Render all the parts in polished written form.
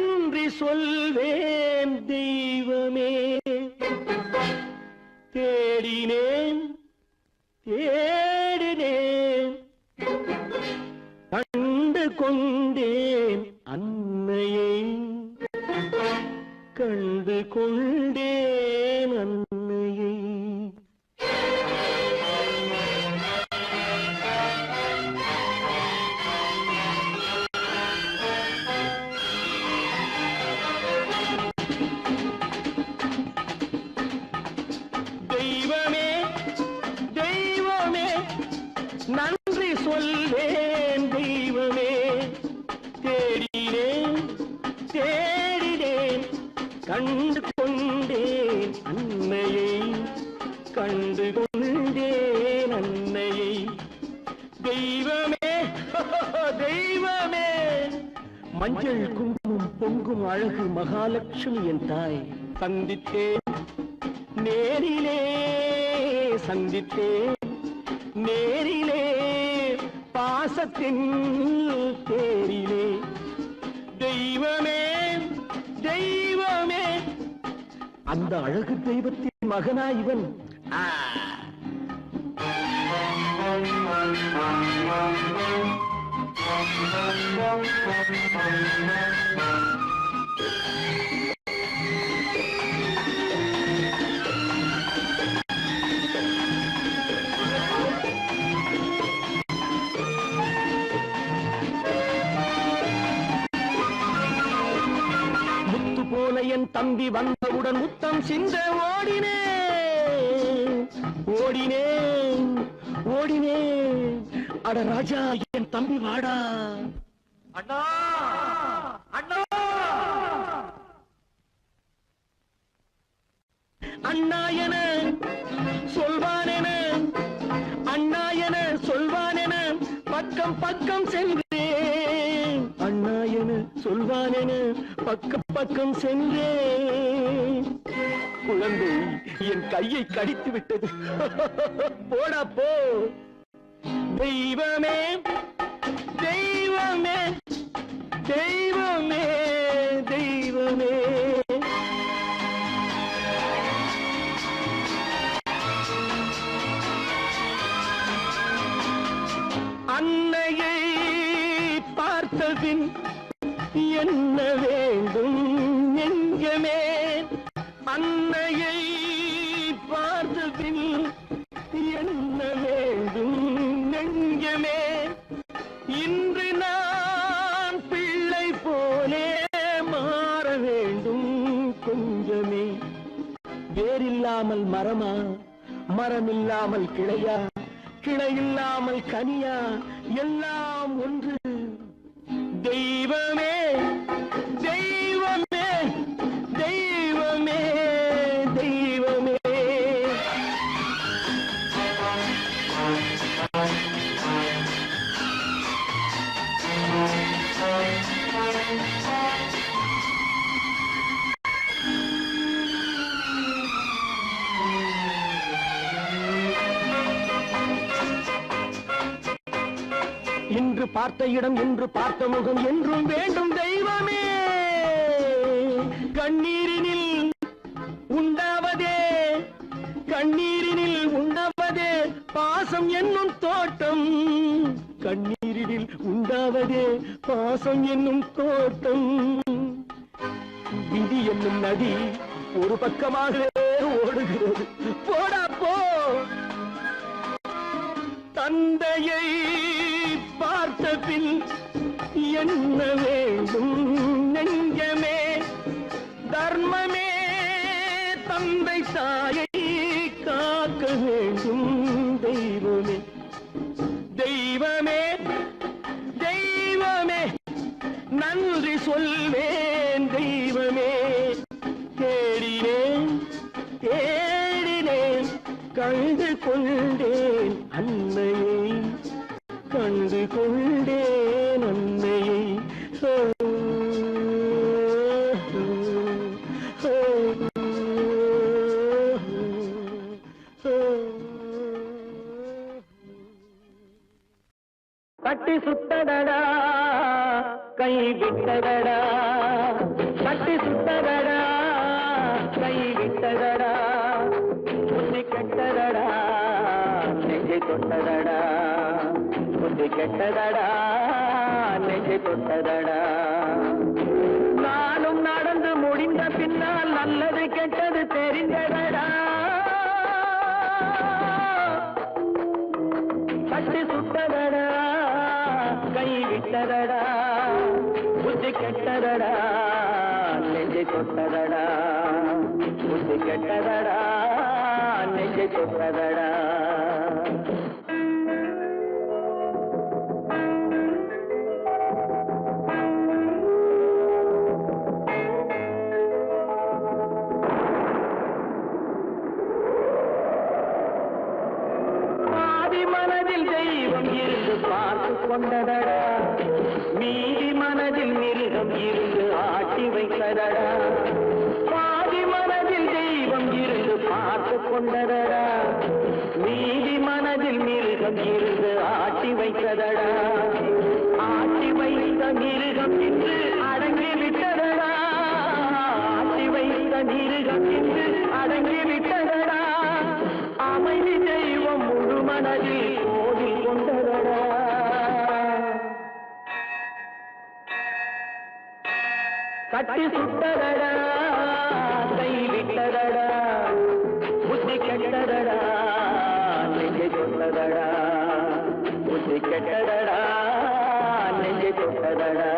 நன்றி சொல்வேன் தெய்வமே. தேடினேன் தேடினேன் கண்டு கொண்டேன் அன்னையை, கண்டு கொண்டேன் அன்னையை. தெய்வமே தெய்வமே நன்றி சொல்வேன் தெய்வமே. தேடினேன் தேடினேன் கண்டு கொண்டேன் அன்னையை, கண்டு கொண்டேன் அன்னையை. தெய்வமே தெய்வமே மஞ்சள் குங்குமம் பொங்கும் அழகு மகாலட்சுமி என் தாய். சந்தித்தேன் நேரிலே சந்தித்தேன் நேரிலே பாசத்தின் தேரிலே. தெய்வமே தெய்வமே அந்த அழகு தெய்வத்தின் மகனா இவன். என் தம்பி வந்தவுடன் முத்தம் சிந்த ஓடினேன் ஓடினேன் ஓடினேன். அட ராஜா என் தம்பி வாடா. அண்ணா அண்ணா அண்ணா என சொல்வானென, அண்ணா என சொல்வானென பக்கம் பக்கம் சென்றேன். அண்ணா என சொல்வானென பக்கம் பக்கம் சென்றேன். குழந்தை என் கையை கடித்து விட்டது. போடா போ. தெய்வமே தெய்வமே தெய்வமே தெய்வமே அன்னையை பார்த்தபின் என்ன வேண்டும் நெஞ்சமே. அன்னையை பார்த்தபின் என்ன வேண்டும் நெஞ்சமே. இன்று நான் பிள்ளை போலே மாற வேண்டும் கொஞ்சமே. வேரில்லாமல் மரமா, மரமில்லாமல் கிளையா, கிளையில்லாமல் கனியா, எல்லாம் ஒன்று. தெய்வமே தெய்வமே தெய்வமே தெய்வமே. இன்று பார்த்த இடம், இன்று பார்த்த முகம் என்றும் வேண்டும் தெய்வமே. கண்ணீரினில் உண்டாவதே, கண்ணீரினில் உண்டாவதே பாசம் என்னும் தோட்டம். கண்ணீரினில் உண்டாவதே பாசம் என்னும் தோட்டம். விதி என்னும் நதி ஒரு பக்கமாக ஓடுகிறது. போடா போ. தந்தையை பார்த்த பின் என்ன வேண்டும் நெஞ்சமே. தர்மமே தந்தை தாயை காக்க வேண்டும் தெய்வமே. தெய்வமே தெய்வமே நன்றி சொல்வேன் தெய்வமே. தேடினேன் தேடினேன் கண்டு கொண்டேன் அன்னையை, கண்டு கொண்டேன் அன்னையை. கட்டி சுட்டடடா கை விட்டடடா, கெட்டதடா நெஞ்சை தொட்டதடா நானும் நடந்து முடிந்த பின்னால் நல்லது கெட்டது தெரிந்ததடா கட்டி சுட்டதடா கை விட்டதடா புத்தி கெட்டதடா நெஞ்சை தொட்டதடா புத்தி கெட்டதடா நெஞ்சை தொட்டதடா தெய்வம் இருந்து பார்த்து கொண்டதடா மீதி மனதில் மிருகம் இருந்து ஆட்டி வைத்ததடா பாதி மனதில் தெய்வம் இருந்து பார்த்து கொண்டதடா மீதி மனதில் மிருகம் இருந்து ஆட்டி வைத்ததடா ஆட்டி வைத்த மிருகம் இன்று அடங்கி விட்டதடா ஆட்டி வைத்த மிருகம் இன்று அடங்கி விட்டதடா அமைதி தெய்வம் முழு மனதில் கோவில் கொண்டதடா கட்டி சுட்டதடா கை விட்டதடா புத்தி கெட்டதடா நெஞ்சை தொட்டதடா புத்தி கெட்டதடா நெஞ்சை தொட்டதடா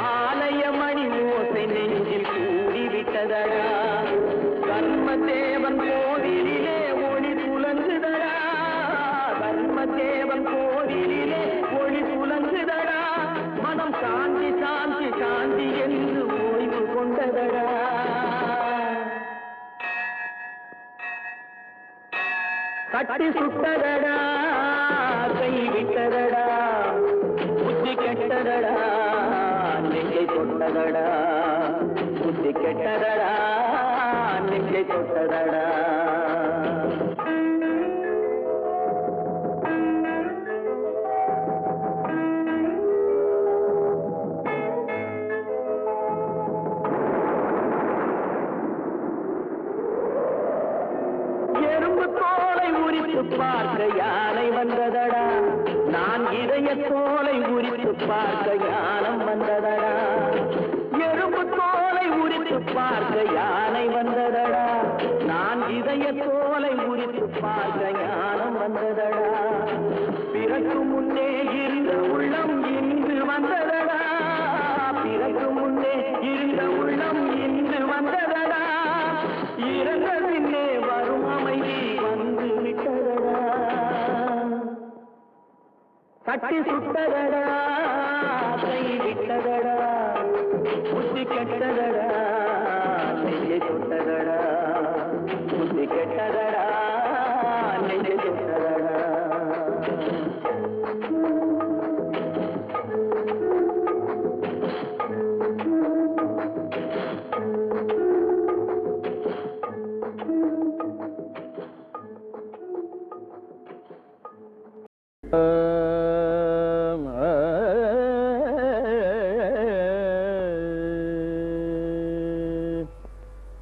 ஆலயமணி ஓசை நெஞ்சில் கூடிவிட்டதடா கர்மதேவன் கோவிலிலே ஒளி புலங்குதடா கர்மதேவன் கோவிலிலே ஒளி புலங்குதடா மனம் சாந்தி சாந்தி சாந்தி என்று ஓய்வு கொண்டதடா கட்டி சுட்டதடா கை விட்டதடா புத்தி கெட்டதடா நெஞ்சை தொட்டதடா புத்தி கெட்டதடா நெஞ்சை தொட்டதடா எறும்பு தோலை உரித்து பார்க்க யானை வந்ததடா நான் இதய தோலை உரித்து பார்க்க ஞானம் வந்ததடா எறும்பு தோலை உரித்து பார்க்க யானை வந்ததடா நான் இதய தோலை உரித்து பார்க்க ஞானம் வந்ததடா பிறகு முன்னே இருந்த உள்ளம் இன்று வந்ததடா பிறகு முன்னே இருந்த உள்ளம் இன்று வந்ததடா இறந்த பின்னே வரும் அமைதி வந்து விட்டதடா கட்டி சுட்டதடா கை விட்டதடா புத்தி கெட்டதடா நெஞ்சை தொட்டதடா புத்தி கெட்டதடா நெஞ்சை தொட்டதடா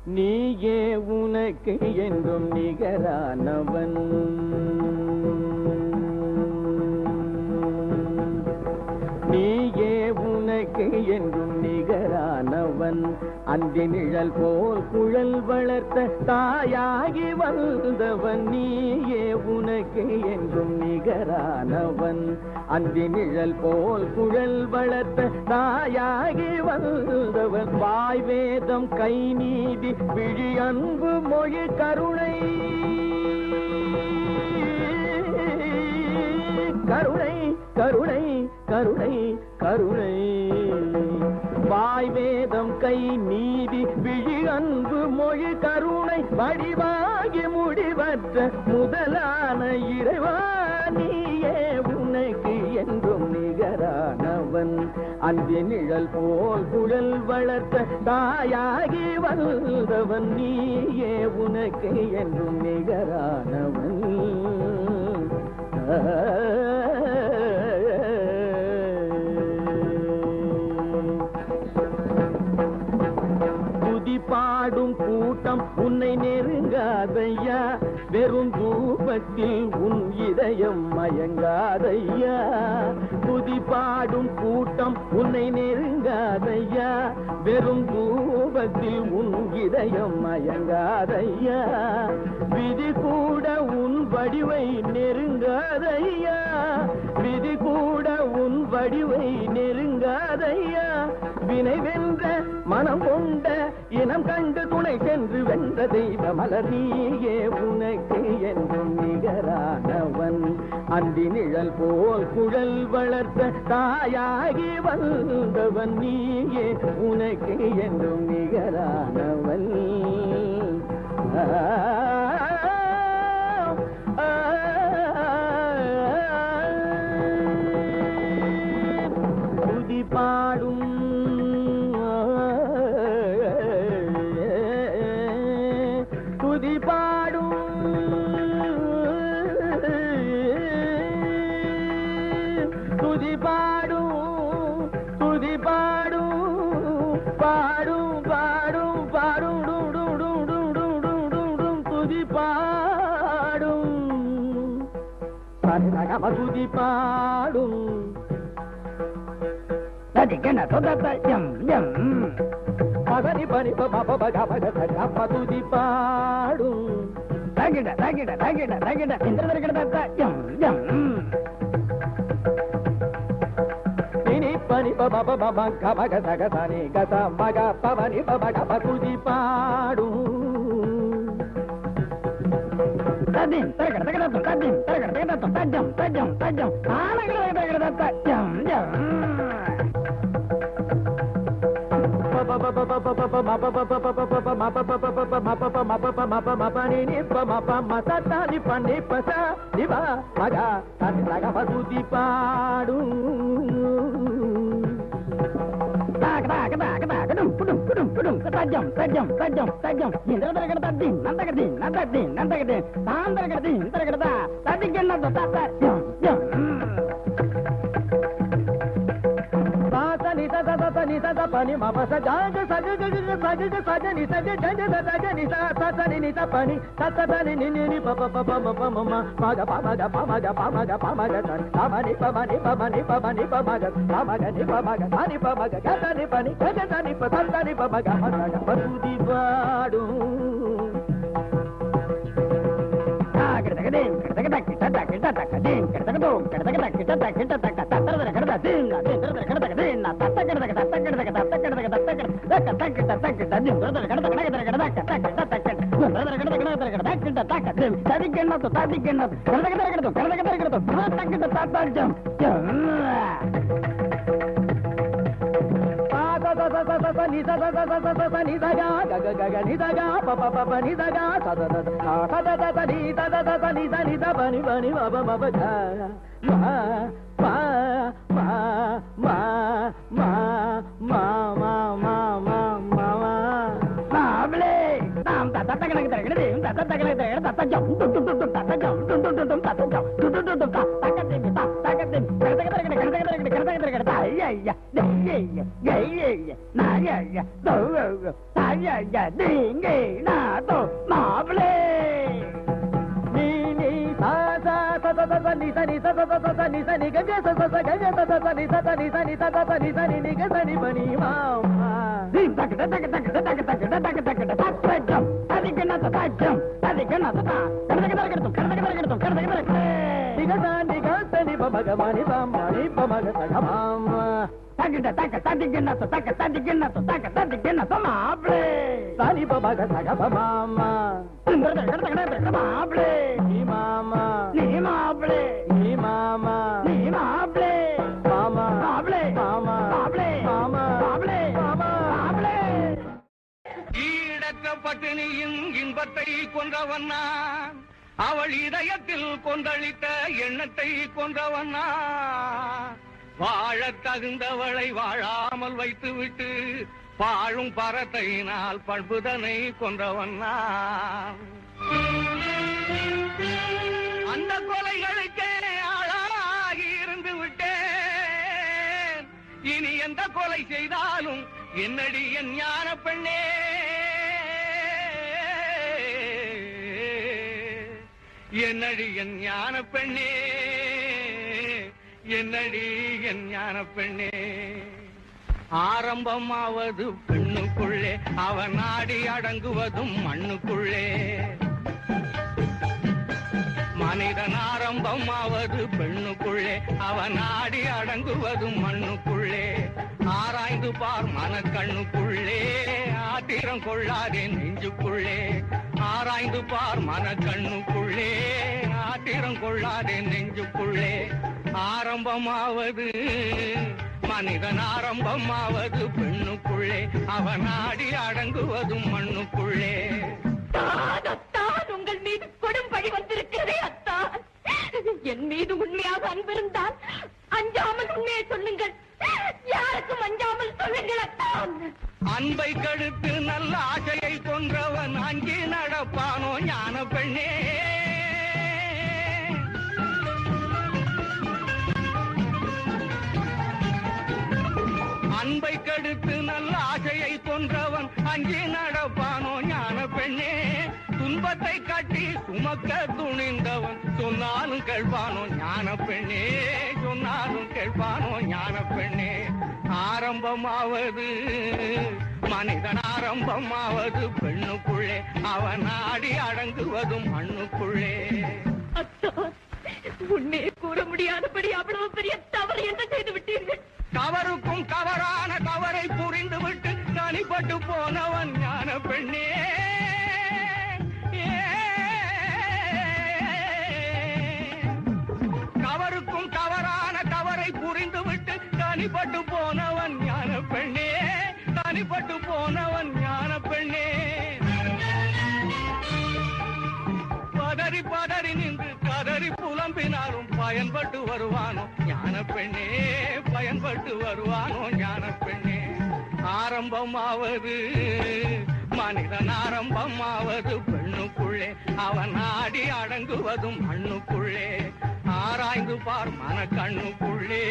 நீயே உனக்கு என்றும் நிகரானவன் நீயே உனக்கு என்றும் நிகரானவன் அந்தி நிழல் போல் குழல் வளர்த்த தாயாகி வந்தவன் நீயே உனக்கு என்றும் நிகரானவன் அந்தி நிழல் போல் குழல் வளர்த்த தாயாகி வந்தவன் வாய் வேதம் கை நீதி விழி அன்பு மொழி கருணை கருணை கருணை கருணை கருணை வாய் வேதம் கை நீதி விழி அன்பு மொழி கருணை வடிவாகி முடிவற்ற முதலான இறைவா நீயே உனக்கு என்றும் நிகரானவன் வந்தவன் அந்தி நிழல் போல் குழல் வளர்த்த தாயாகி வந்தவன் நீயே உனக்கு என்றும் நிகரானவன் பாடும் கூட்டம் உன்னை நெருங்காதையா வெறும் தூபத்தில் உன் இதயம் மயங்காதையா துதி பாடும் கூட்டம் உன்னை நெருங்காதையா வெறும் தூபத்தில் உன் இதயம் மயங்காதையா விதி கூட உன் வடிவை நெருங்காதையா விதி கூட உன் வடிவை நெருங்காதையா வினை வென்ற மனம் கொண்ட இனம் கண்டு துணை சென்று வென்ற தெய்வ மலர் நீயே உனக்கு என்றும் நிகரானவன் அந்தி நிழல் போல் குழல் வளர்த்த தாயாகி வந்தவன் நீயே உனக்கு என்றும் நிகரானவன் துதி பாடும் துதி பாடும் துதி பாடும் துதி பாடும் பாடும் பாடும் பாடும் துதி பாடும் துதி பாடும் பகனி பனி பக துதி பாடும் தகிட தகிட தகிட தகிட இனி பனி பப பப கபக சகசனி கச மக பவனி பப கப துதி பாடும் ததிம் தகட தகட ததிம் தகட தகட தஜம் தஜம் தஜம் ஆனகட தகட தஜம் ஜம் துதி பாடும் தஜம் தஜம் தஜம் தஜம் இந்திரதரகட தத்தி நந்தகதி நந்தகதி நந்தகதி தாந்தரகதி இந்திரகடதா ததிக்கென்ன தஜம் ஜம் pani mama sa jaga saga saga saga saga ni saga jaga saga ni sa sa ni sa pani sa sa ni ni pa pa pa pa pa mama pa ga pa ga pa ga pa ga pa ga sa pa ni pa ni pa ni pa ni pa ga pa ga ni pa ga sa ni pa ga ga ni pa ni ga sa ni pa sa ni pa ga ma ga pa tu di vaadu பட்டினியின் இன்பத்தை கொன்றவன்னா அவள் இதயத்தில் கொன்றளித்த எண்ணத்தை கொன்றவன்னா வாழத் தகுந்தவளை வாழாமல் வைத்துவிட்டு பாழும் பரத்தையினால் பண்புதனை கொன்றவன் நான். அந்த கொலைகளுக்கே ஆளாகி இருந்து விட்டேன். இனி எந்த கொலை செய்தாலும் என்னடி என் ஞான பெண்ணே, என்னடி என் ஞான பெண்ணே, என்னடி என் ஞான பெண்ணே. ஆரம்பமாவது பெண்ணுக்குள்ளே, அவன் நாடி அடங்குவதும் மண்ணுக்குள்ளே. மனிதன் ஆரம்பமாவது பெண்ணுக்குள்ளே, அவன் நாடி அடங்குவதும் மண்ணுக்குள்ளே. ஆராய்ந்து பார் மனக்கண்ணுக்குள்ளே, ஆத்திரம் கொள்ளாதே நெஞ்சுக்குள்ளே. ஆராய்ந்து பார் மனக்கண்ணுக்குள்ளே, ஆத்திரம் கொள்ளாதே நெஞ்சுக்குள்ளே. ஆரம்பமாவது மனிதன் ஆரம்பமாவது பெண்ணுக்குள்ளே, அவன் நாடி அடங்குவதும் மண்ணுக்குள்ளே. உங்கள் மீது கொடும்படி வந்திருக்கிறதே அத்தான். என் மீது உண்மையாக அன்பிருந்தால் அஞ்சாமல் உண்மையை சொல்லுங்கள். யாருக்கும் அஞ்சாமல் சொல்லுங்கள் அத்தான். அன்பை கடுத்து நல்ல ஆசையை கொன்றவன் அங்கே நடப்பானோ ஞான பெண்ணே. அன்பை கடுத்து நல்ல ஆசையை கொன்றவன் அங்கே நடப்பானோ ஞான பெண்ணே. துன்பத்தை காட்டி சுமக்க துணிந்தவன் சொன்னாலும் கேட்பானோ ஞான பெண்ணே, சொன்னாலும் கேட்பானோ ஞான பெண்ணே. ஆரம்பமாவது மனிதன் ஆரம்பமாவது பெண்ணுக்குள்ளே, அவன் நாடி அடங்குவதும் மண்ணுக்குள்ளே. உண்மையை கூற முடியாதபடி அவ்வளவு பெரிய தவறு என்ன செய்து விட்டீர்கள்? தவறுக்கும் தவறான தவறை புரிந்துவிட்டு தனிப்பட்டு போனவன் ஞான பெண்ணே. தவறுக்கும் தவறான தவறை புரிந்துவிட்டு தனிப்பட்டு போனவன் ஞான பெண்ணே, தனிப்பட்டு போனவன் ஞான பெண்ணே. பதறி பதறி நின்று கதறி புலம்பினாலும் பயன்பட்டு வருவானோ ஞான பெண்ணே, பயன்பட்டு வருவானோ ஞான பெண்ணே. ஆரம்பமாவது மனிதன் ஆரம்பமாவது பெண்ணுக்குள்ளே, அவன் நாடி அடங்குவதும் மண்ணுக்குள்ளே. ஆராய்ந்து பார் மனக்கண்ணுக்குள்ளே,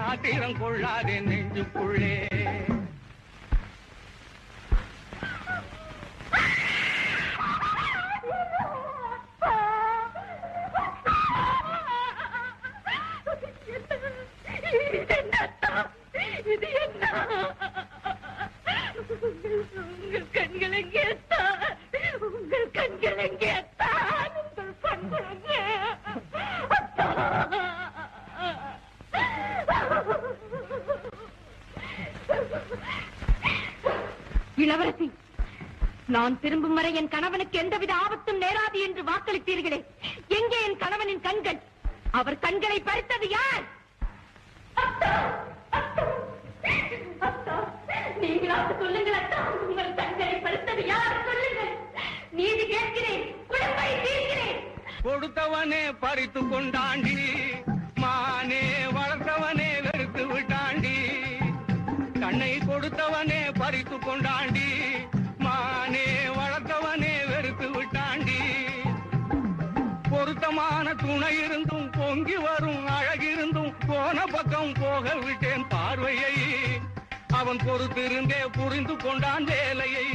ஆத்திரம் கொள்ளாதே நெஞ்சுக்குள்ளே. இது என்ன? உங்கள் கண்கள் எங்கே? உங்கள் கண்கள் எங்கே? உங்கள் கண்கள் எங்கே? இளவரசி, நான் திரும்பும் வரை என் கணவனுக்கு எந்தவித ஆபத்தும் நேராது என்று வாக்களித்தீர்களே, எங்கே என் கணவனின் கண்கள்? அவர் கண்களை பறித்தது யார்? நீங்களாவது சொல்லுங்கள் அத்தா, உங்கள் கண்களை பறித்தது யார்? சொல்லுங்கள். நீதி கேட்கிறேன், குழம்பை தீர்க்கிறேன். கொடுத்தவனே பறித்து கொண்டாண்டி, மானே வளர்த்தவனே வெறுத்து விட்டாண்டி. கண்ணை கொடுத்தவனே பறித்து கொண்டாண்டி, மானே வளர்த்தவனே வெறுத்து விட்டாண்டி. பொருத்தமான துணை இருந்தும் பொங்கி வரும் அழகிருந்தும் போன பக்கம் போக விட்டேன் பார்வையை. அவன் பொறுத்திருந்தே புரிந்து கொண்டான் வேலையை.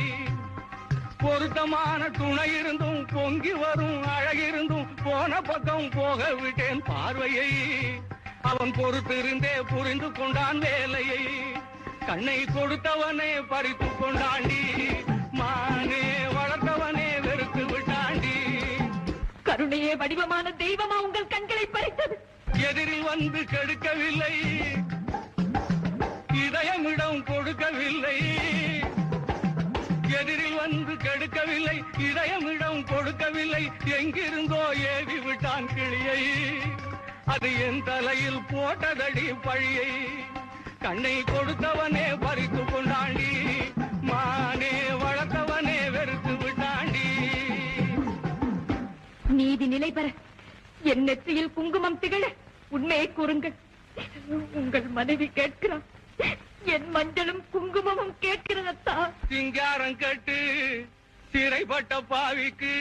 பொருத்தமான துணை இருந்தும் பொங்கி வரும் அழகிருந்தும் போன பக்கம் போக விட்டேன் பார்வையை. அவன் பொறுத்திருந்தே புரிந்து கொண்டான் வேலையை. கண்ணை கொடுத்தவனே பறித்து கொண்டாண்டி, மானே வளர்த்தவனே வெறுத்து விட்டாண்டி. கருணையே வடிவமான தெய்வமா உங்கள் கண்களை பறித்தது? எதிரில் வந்து கெடுக்கவில்லை, இதயமிடம் கொடுக்கவில்லை. எதிரில் வந்து கெடுக்கவில்லை, இதயமிடம் கொடுக்கவில்லை. எங்கிருந்தோ ஏவி விட்டான் கிளியை, அது என் தலையில் போட்டதடி பழியை. கண்ணை கொடுத்தவனே பறித்து கொண்டாண்டி, மானே வளர்த்தவனே வெறுத்து விட்டாண்டி. நீதி நிலை பெற என் நெற்றியில் குங்குமம் திகழ உண்மையை கூறுங்கள். உங்கள் மனைவி கேட்கிறார், என் மஞ்சளும் குங்குமமும் கேட்கிறதா? சிங்காரம் கட்டு சிறைப்பட்ட பாவிக்கு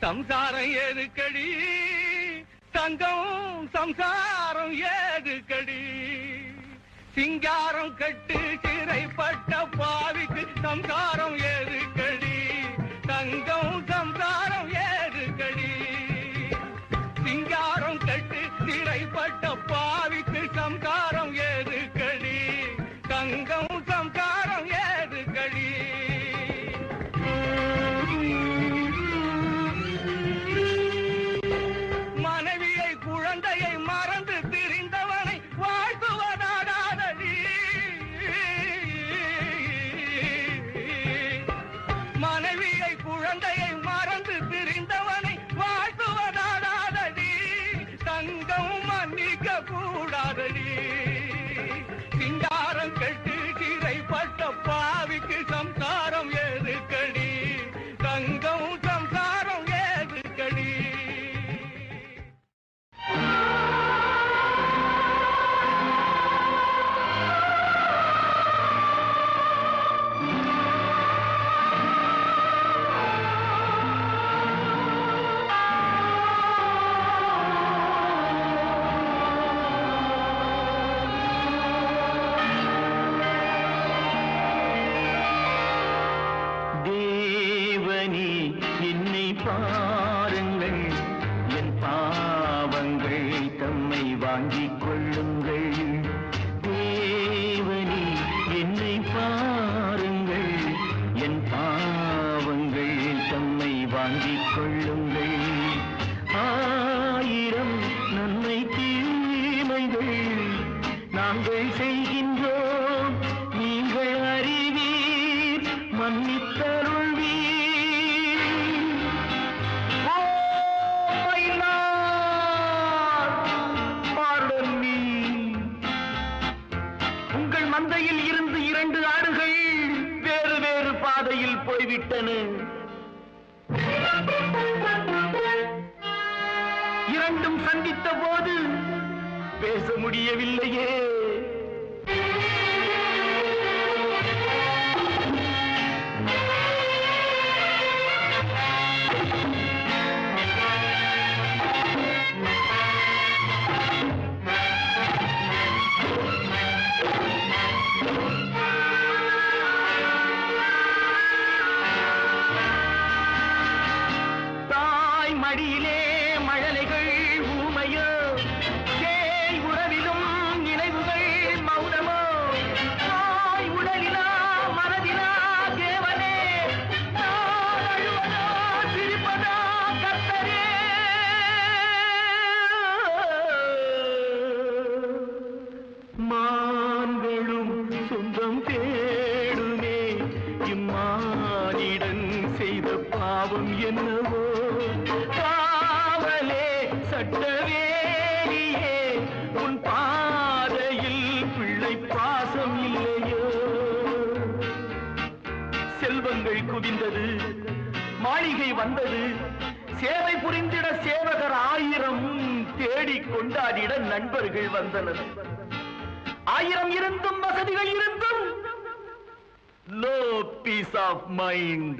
சம்சாரம் ஏதுக்கடி, தங்கம் சம்சாரம் ஏதுக்கடி. சிங்காரம் கட்டு சிறைப்பட்ட பாவிக்கு சம்சாரம் ஏதுக்கடி, தங்கம் சம்சாரம் ஏதுக்கடி. சிங்காரம் கட்டு சிறைப்பட்ட பாவிக்கு சம்சாரம் ஏதுக்கடி, தங்கம் சம்சாரம் ஏதுக்கடி. மனைவியை குழந்தையை மறந்து திரிந்தவனை வாழ்த்துவதாடாதடி. மனைவியை குழந்தையை மறந்து திரிந்தவனை வாழ்த்துவதாடாதடி, தங்கம் மன்னிக்க கூடாதடி. சிங்காரம் கட்டு சிறைப்பட்ட பாவிக்கு சம்சாரம் ஏதுக்கடி, தங்கம் சம்சாரம் ஏதுக்கடி. தேவனே என்னை பாருங்கள், என் பாவங்கள் தம்மை வாங்கிக் கொள்ளுங்கள். தேவனே என்னை பாருங்கள், என் பாவங்கள் தம்மை வாங்கிக் கொள்ளுங்கள். ஆயிரம் நன்மை தீமைகள் நாங்கள் செய்கின்றோம், நீங்கள் அறிவீர், மன்னித்தருள்வீர். உங்கள் மந்தையில் இருந்து 2 ஆடுகள் வேறு வேறு பாதையில் போய்விட்டன. 2ம் சந்தித்த போது பேச முடியவில்லையே. தாய் மடியிலே மழலைகள் ஊமையோ, சேய் உறவிலும் நினைவுகள் மௌனமோ. தாய் உடலிலா மனதிலா தேவனே, நான் அழுவதா சிரிப்பதா கர்த்தரே. மான்களும் சொந்தம் தேடுமே, இம்மானிடன் செய்த பாவம் என்னவோ. காவலே சட்டவேலியே, உன் பாதையில் பிள்ளை பாசம் இல்லையோ. செல்வங்கள் குவிந்தது, மாளிகை வந்தது, சேவை புரிந்திட சேவகர் 1000 தேடிக் கொண்டாடிட நண்பர்கள் வந்தனர். 1000 இருந்தும் வசதிகள் இருந்தும் no peace of mind.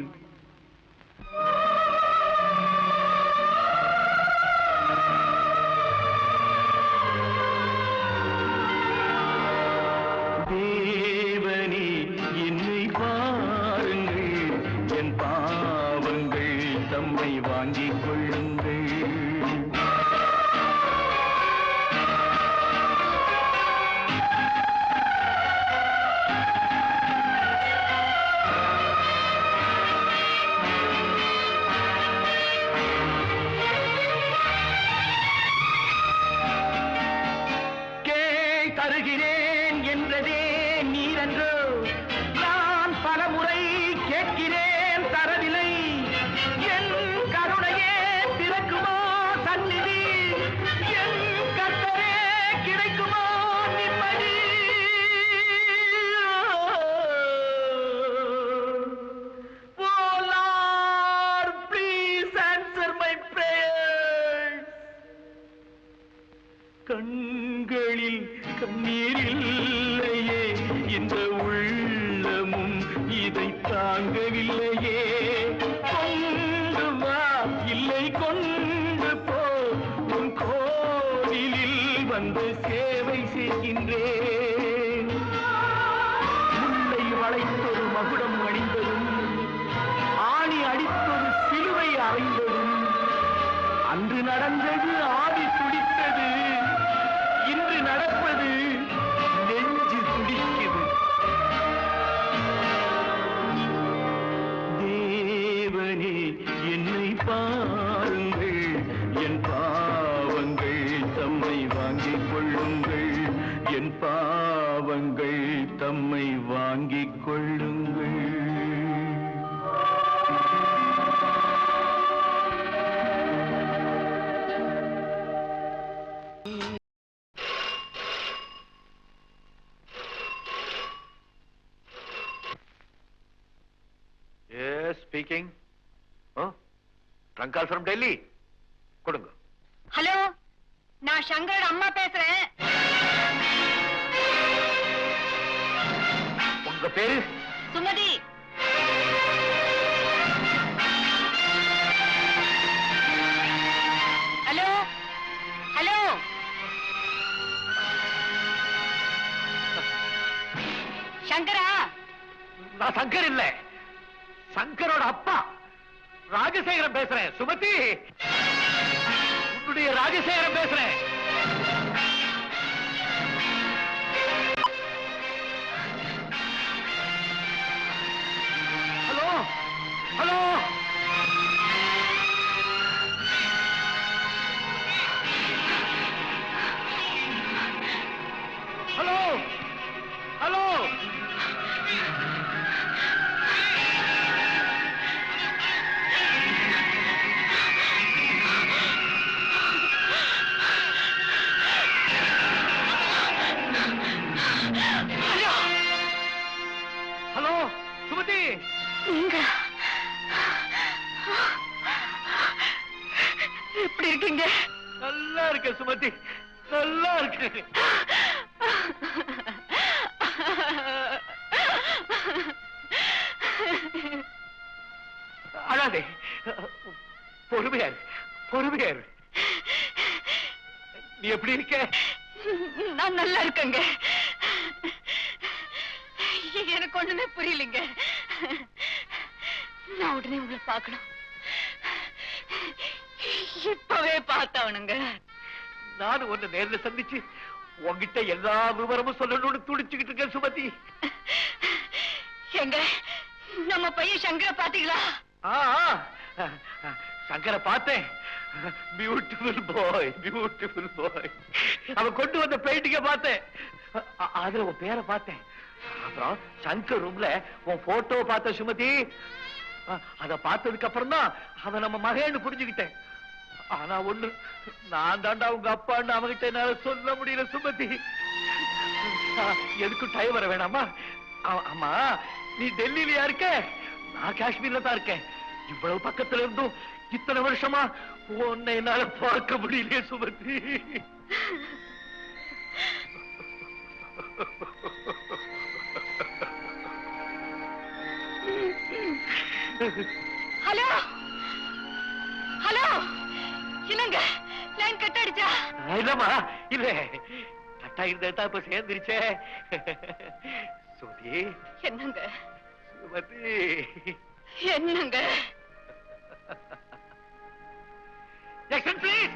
தேவனே என்னை பாருங்கள், என் பாவங்கள் தம்மை வாங்கிக் கொள்ளுங்கள். கண்களில் கண்ணீர் இல்லையே, இந்த உள்ளமும் இதை தாங்கவில்லையே. கொண்டு வா, இல்லை கொண்டு போ, உன் கோவிலில் வந்து சேவை செய்கின்றேன். முல்லை வளைத்தொரு மகுடம் அணிந்ததும், ஆணி அடித்தொரு சிலுவை அறைந்ததும், அன்று நடந்தது ஆடி துடித்தது, இன்று நடப்பது நெஞ்சு துடிக்குது. தேவனே என்னை பாருங்கள், என் பாவங்கள் தம்மை வாங்கிக் கொள்ளுங்கள், என் பாவங்கள் தம்மை வாங்கிக் கொள்ளுங்கள். Speaking. Trunk call from Delhi. கொடுங்க. ஹலோ, நான் சங்கரோட அம்மா பேசுறேன். உங்க பேரு? சுமதி. ஹலோ ஹலோ, சங்கரா? நான் சங்கர் இல்ல, சங்கரோட அப்பா ராஜசேகரன் பேசுறேன். சுமதி, உன்னுடைய ராஜசேகரன் பேசுறேன். Hello hello, hello hello. Hello Sumathi, நீங்க எப்படி இருக்கீங்க? நல்லா இருக்க சுமதி, நல்லா இருக்கு. அழாதே, பொறுமையாரு பொறுமையாரு. நீ எப்படி இருக்க? நான் நல்லா இருக்கேங்க. எனக்கு ஒண்ணுமே புரியலைங்க. நான் உடனே உங்களை பார்க்கணும், இப்பவே பார்த்தவனுங்க. நானும் ஒண்ணு நேர்ல சந்திச்சு உங்ககிட்ட எல்லா விவரமும் சொல்லணும்னு துடிச்சுக்கிட்டு இருக்கேன் சுமதி. எங்க நம்ம பையன் சங்கர பாத்தீங்களா? சங்கரை பார்த்தேன். பியூட்டிஃபுல் பாய், பியூட்டிஃபுல் பாய். அவன் கொண்டு வந்த பெயிண்டிங்க பார்த்தேன், அதுல உன் பேரை பார்த்தேன். அப்புறம் சங்கர் ரூம்ல உன் போட்டோ பார்த்த சுமதி. அத பார்த்ததுக்கு அப்புறம் தான் அவன் நம்ம மகன்னு புரிஞ்சுக்கிட்டேன். ஆனா ஒண்ணு, நான் தாண்டா உங்க அப்பான்னு அவங்கிட்ட என்னால சொல்ல முடியல சுமதி. எதுக்கும் டைம் வர வேணாமா? ஆமா, நீ டெல்லியிலயா இருக்க? நான் காஷ்மீர்ல தான் இருக்கேன். இவ்வளவு பக்கத்துல இருந்தும் இத்தனை வருஷமா உன்னை என்னால பார்க்க முடியலையே சுமதி. ஹலோ ஹலோ, என்னங்க லைன் கட் அடிச்சா? இல்லம்மா, இல்ல கட்டா இருந்தா இப்ப சேர்ந்துருச்சே. சுமதி. என்னங்க சுமதி, என்னங்க? please.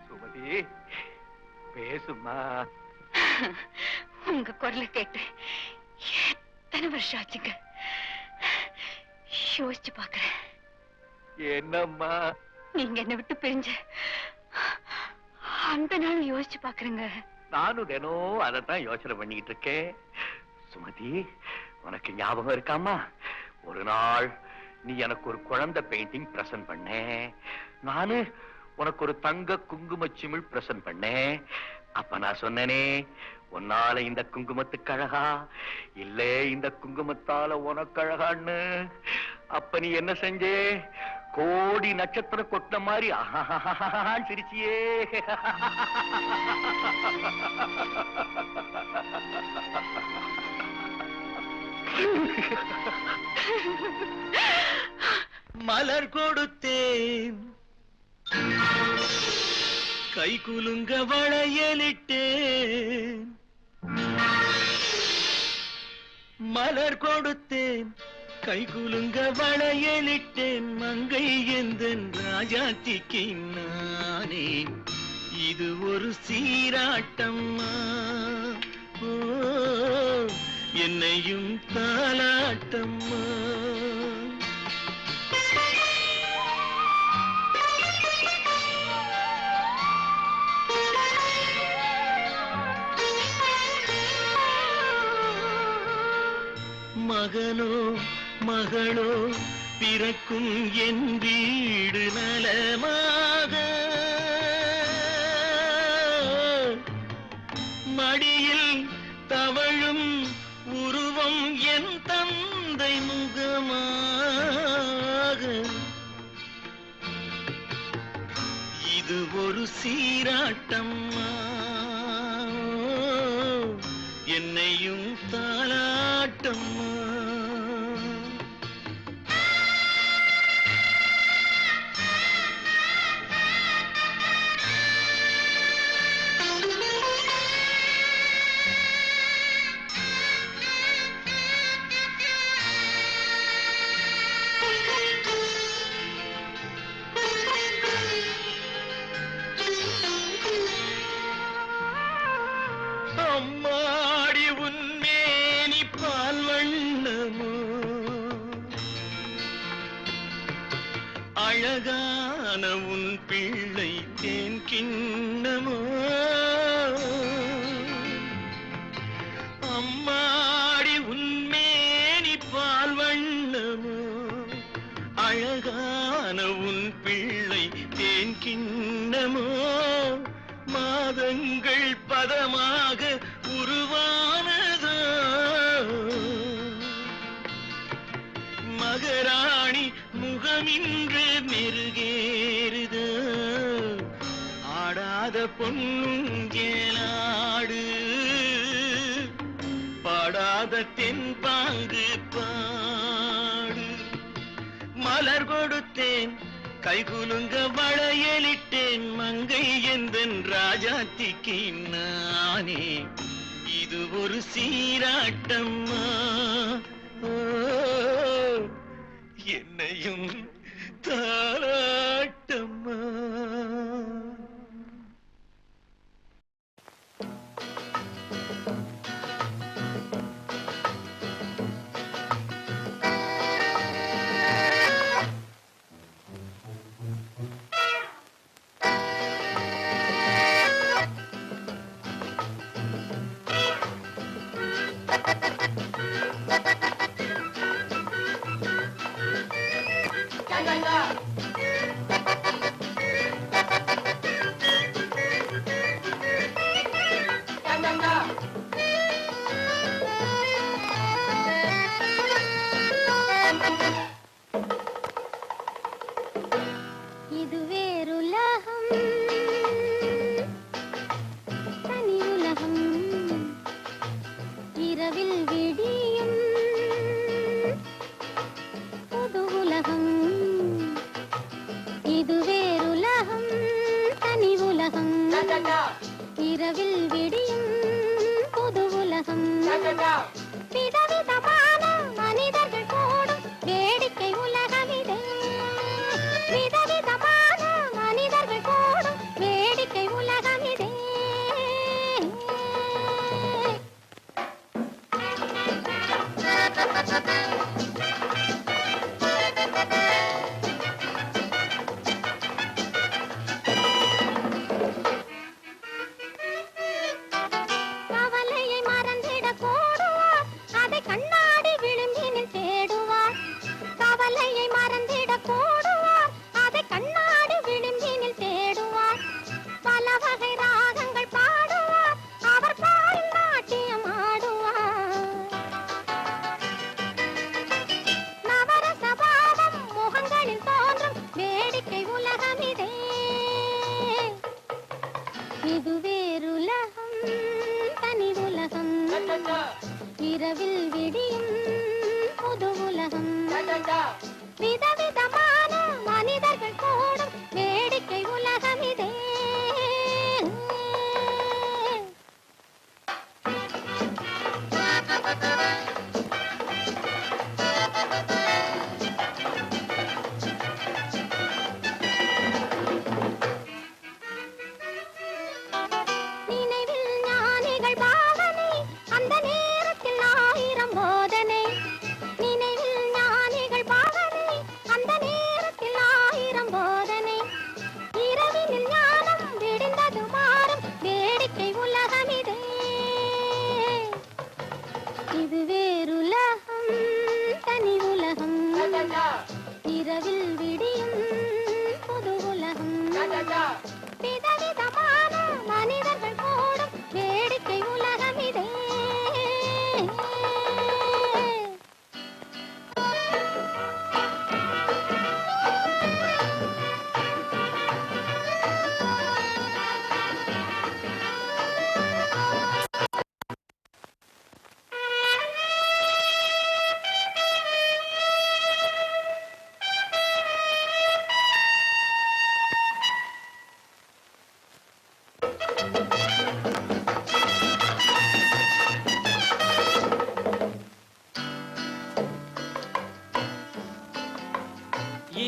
சுமதி, பேசுமா. உங்க குரலை கேட்டு எத்தனை வருஷம் ஆச்சுங்க. யோசிச்சு பாக்குறேன். என்னம்மா? நீங்க என்ன விட்டு பிரிஞ்ச அந்த நாள் யோசிச்சு பாக்குறேங்க. நானும் தினம் அதைத்தான் யோசனை பண்ணிட்டு இருக்கேன். சுமதி, உனக்கு ஞாபகம் இருக்காமா? ஒரு நாள் நீ எனக்கு ஒரு குழந்தை பெயிண்டிங் பிரசன்ட் பண்ண, நானு உனக்கு ஒரு தங்க குங்கும சிமிழ் பிரசன்ட் பண்ணேன். அப்ப நான் சொன்னனே, உன்னால இந்த குங்குமத்துக்கு அழகா, இல்ல இந்த குங்குமத்தால உனக்கு அழகான்னு. அப்ப நீ என்ன செஞ்சே? கோடி நட்சத்திரம் கொட்டின மாதிரி சிரிச்சியே. மலர் கொடுத்தேன், கை குலுங்க வளையலிட்டேன். மலர் கொடுத்தேன், கை குலுங்க வளையலிட்டேன். மங்கை எந்தன் ராஜாத்திக்கு நானே, இது ஒரு சீராட்டம்மா. ஓ, என்னையும் தாலாட்டம்மா. மகனோ மகளோ பிறக்கும் என் வீடு நலமாக, மடியில் தவழும் உருவம் என் தந்தை முகமாக. இது ஒரு சீராட்டம்மா, என்னையும் தாலாட்டம்மா. அம்மாடி உன்மேனி பால் வண்ணமோ, அழகான உன் பிள்ளை தேன் கிண்ணமோ. அம்மாடி உன்மேனி பால் வண்ணமோ, அழகான உன் பிள்ளை தேன் கிண்ணமோ. மாதங்கள் பதமாக உருவானதோ, மகராணி முகமின்று மெருகேறுதோ. ஆடாத பொன்னுங்கேலாடு, பாடாத தென்பாங்கு பாடு. மலர் கொடுத்தேன், கை குலுங்க வளையலிட்டேன். மங்கை எந்தன் ராஜாத்திக்கு நானே, இது ஒரு சீராட்டம்மா. ஓ, என்னையும் தாலாட்டம்மா. இது வேறுலகம், தனி உலகம். இரவில் விடியும் புது உலகம். இது வேறுலகம், தனி உலகம். இரவில் விடியும் புது உலகம். விதவிதமான மனிதர்கள் கூடும் வேடிக்கை உலகம் இது. விதவிதமான மனிதர்கள் கூடும் வேடிக்கை உலகம் இதே. கவலையை மறந்திடக் கூடுவோம், அதை கண்ணாடி இது வேறுலகம் தனி உலகம் இரவில் விடியும் புது உலகம் விதவிதமான மனிதர்கள் கூடும் வேடிக்கை உலகம் இதே நினைவில் ஞானிகள் பாவனை அந்த நேரத்தில் ஆயிரம் போதனை நினைவில் ஞானிகள் பாவனை அந்த நேரத்தில் ஆயிரம் போதனை இரவினில் ஞானம் விடிந்தது மாறும் வேடிக்கை உலகம் இதே இது வேறுலகம் தனி உலகம் இரவில் விடியும் புது உலகம் விதவிதமான மனிதர்கள் கூடும் வேடிக்கை உலகம் இதே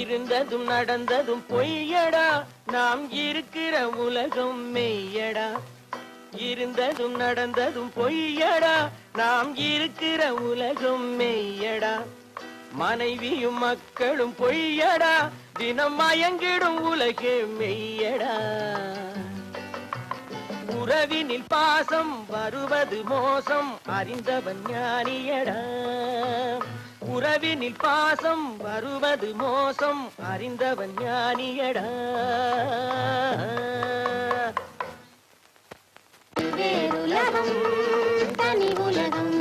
இருந்ததும் நடந்ததும் பொய்யடா நாம் இருக்கிற உலகம் மெய்யடா இருந்ததும் நடந்ததும் பொய்யடா நாம் இருக்கிற உலகம் மெய்யடா மனைவியும் மக்களும் பொய்யடா தினம் மயங்கிடும் உலகே மெய்யடா உறவினில் பாசம் வருவது மோசம் அறிந்தவன் ஞானியடா உறவினில் பாசம் வருவது மோசம் அறிந்தவன் ஞானியடா வேறுலகம் தனி உலகம்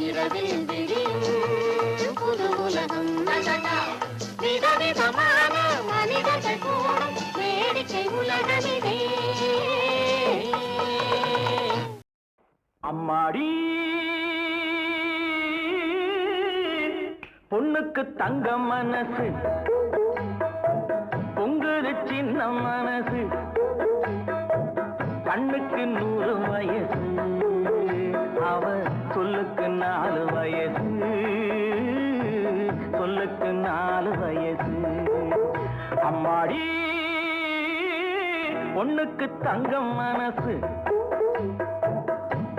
இரவில் விடியும் புது உலகம் விதவிதமான மனிதர்கள் கூடும் வேடிக்கை உலகம் இதே அம்மாடி பொண்ணுக்கு தங்க மனசு பொங்குது சின்ன மனசு கண்ணுக்கு 100 வயசு அவ சொல்லுக்கு 4 வயசு சொல்லுக்கு 4 வயசு அம்மாடி பொண்ணுக்கு தங்க மனசு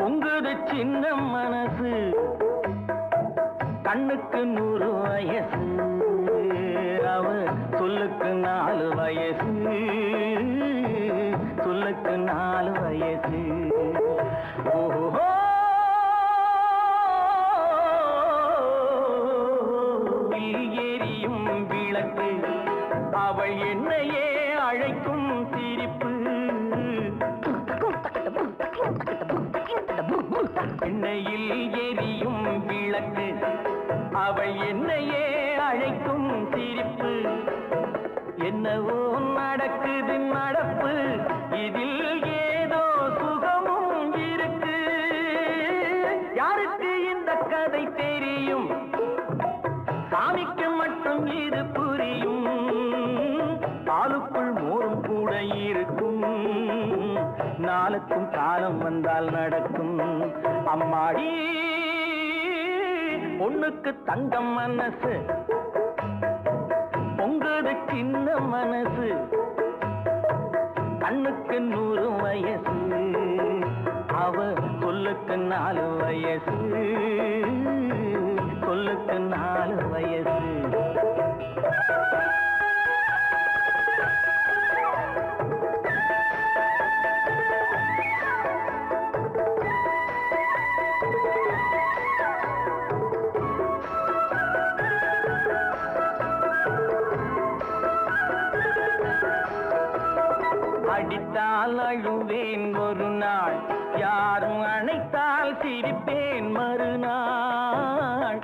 பொங்குது சின்ன மனசு கண்ணுக்கு 100 வயசு அவ சொல்லுக்கு 4 வயசு சொல்லுக்கு 4 வயசு ஓஹோ எரியும் விளக்கு அவள் என்னையே அழைக்கும் சிரிப்பு எண்ணெயில் எரியும் விளக்கு அவள் என்னையே அழைக்கும் சிரிப்பு என்னவோ நடக்குது நடப்பு இதில் ஏதோ சுகமும் இருக்கு யாருக்கு இந்த கதை தெரியும் சாமிக்கு மட்டும் இது புரியும் பாலுக்குள் மோரும் கூட இருக்கும் நாளுக்கும் காலம் வந்தால் நடக்கும் அம்மாடி பொண்ணுக்கு தங்கம் மனசு பொங்குது சின்ன மனசு கண்ணுக்கு 100 வயசு அவ சொல்லுக்கு 4 வயசு சொல்லுக்கு 4 வயசு அடித்தால் அழுவேன் ஒரு நாள் யாரும் அணைத்தால் சிரிப்பேன் மறுநாள்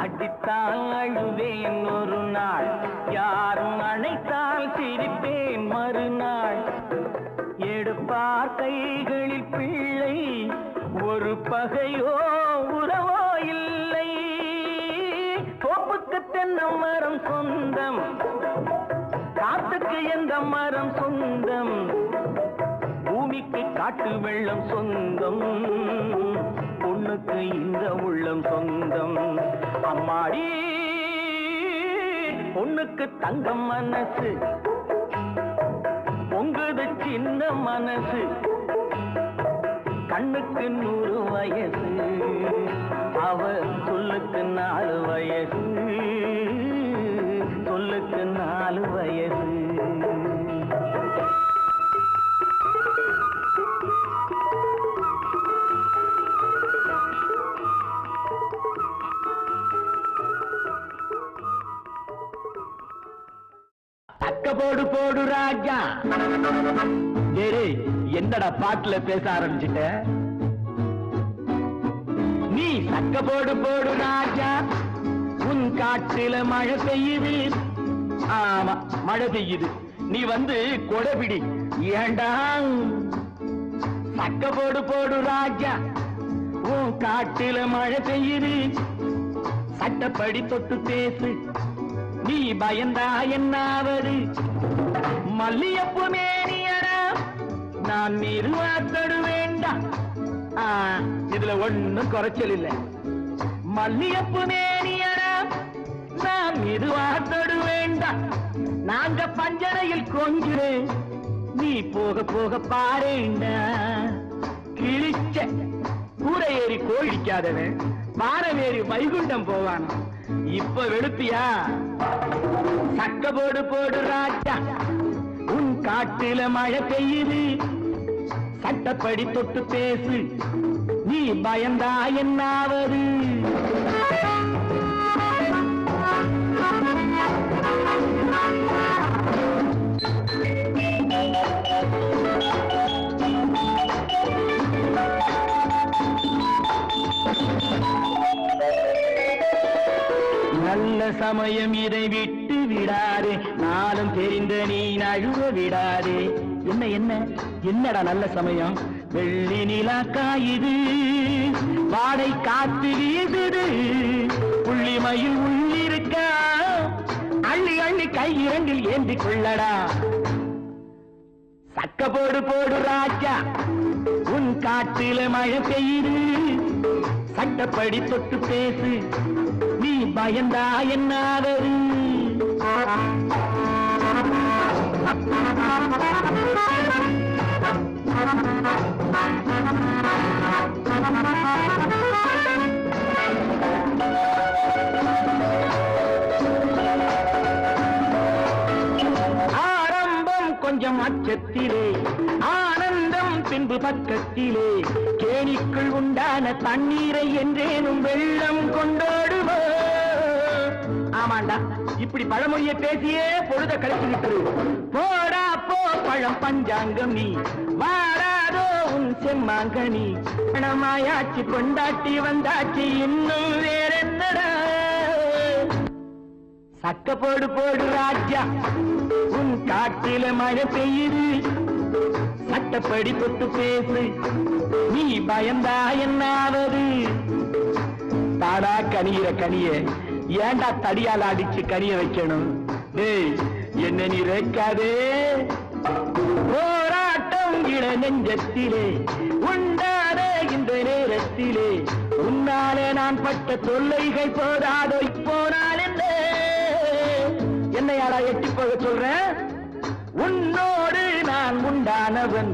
அடித்தால் அழுவேன் ஒரு நாள், யாரும் அணைத்தால் சிரிப்பேன் மறுநாள். எடுப்பார் கைகளில் பிள்ளை, ஒரு பகையோ உறவோ இல்லை. தோப்புக்கு தென்னை மரம் சொந்தம், காத்துக்கு எந்த மரம் சொந்தம், பூமிக்கு காட்டு வெள்ளம் சொந்தம், பொண்ணுக்கு இந்த உள்ளம் சொந்தம். அம்மாடி பொண்ணுக்கு தங்கம் மனசு, பொங்குது சின்ன மனசு, கண்ணுக்கு 100 வயசு, அவ சொல்லுக்கு 4 வயசு, சொல்லுக்கு 4 வயசு. தக்க போடு போடு ராஜா. என்னடா பாட்டுல பேச ஆரம்பிச்சிட்ட? நீ தக்க போடு போடு ராஜா, உன் காட்டுல மழை பெய்யுது. ஆமா மழை பெய்யுது, நீ வந்து கொடைபிடி. ஏண்டா தக்க போடு போடு ராஜா, உன் காட்டுல மழை பெய்யுது. சட்டப்படி தொட்டு பேசு, நீ பயந்தா என்னாவது? மல்லியப்பு மேனியடா, நான் நிறுவாத்தடு வேண்டாம். இதுல ஒண்ணும் குறைச்சல் இல்ல. மல்லியப்பு மேனியடா, நான் நிறுவாத்தடு வேண்டாம். நாங்க பஞ்சரையில் கொஞ்சுறேன், நீ போக போக பாருண்டா. கிழிச்ச கூரை ஏறி கோழிக்காதவன் பாரவேறி வைகுண்டம் போவான். இப்ப வெளுப்பியா? சக்க போடு போடு ராஜா, உன் காட்டுல மழை பெய்யுது. சட்டப்படி தொட்டு பேசு, நீ பயந்தா என்னாவது? நல்ல சமயம் இதை விட்டு விடாதே, நாளும் தெரிந்த நீ நழுவ விடாதே. என்ன என்ன என்னடா நல்ல சமயம்? வெள்ளி நிலா காயுது, வாடை காத்து வீசுது, புள்ளிமயில் உள்ளிருக்கா, அள்ளி அள்ளி கை இரண்டில் ஏந்தி கொள்ளடா. சக்க போடு போடு ராஜா, உன் காட்டில மழை பெய்யுது. சட்டப்படி தொட்டு பேசு, நீ பயந்தா என்னாவது? ஆரம்பம் கொஞ்சம் அச்சத்திலே, ஆனந்தம் பின்பு பக்கத்திலே. கேணிக்குள் உண்டான தண்ணீரை என்றேனும் வெள்ளம் கொண்டாடுவோ. ஆமாண்டா, இப்படி பழமொழியை பேசியே பொழுத கழிச்சுக்கிட்டு போடா போ. பழம் பஞ்சாங்கம் நீ வாராதோ உன் செம்மாங்கனி. பணமாயாச்சு கொண்டாட்டி வந்தாச்சு, இன்னும் வேற என்னடா? சக்க போடு போடு ராஜா, உன் காட்டில மழை பெய்யுது. சட்டப்படி தொட்டு பேசு, நீ பயந்தா என்னாவது? தாடா கனியிற கனிய ஏண்டா தடியால் அடிச்சு கனிய வைக்கணும்? டேய் என்ன நீ வைக்காதே. போராட்டம் இள நெஞ்சத்திலே உண்டாத இந்த நேரத்திலே, உன்னாலே நான் பட்ட தொல்லைகள் போதாதோ இப்போனால் என்ன? என்னையாடா எட்டி போக சொல்றேன்? உன்னோடு நான் உண்டானவன்,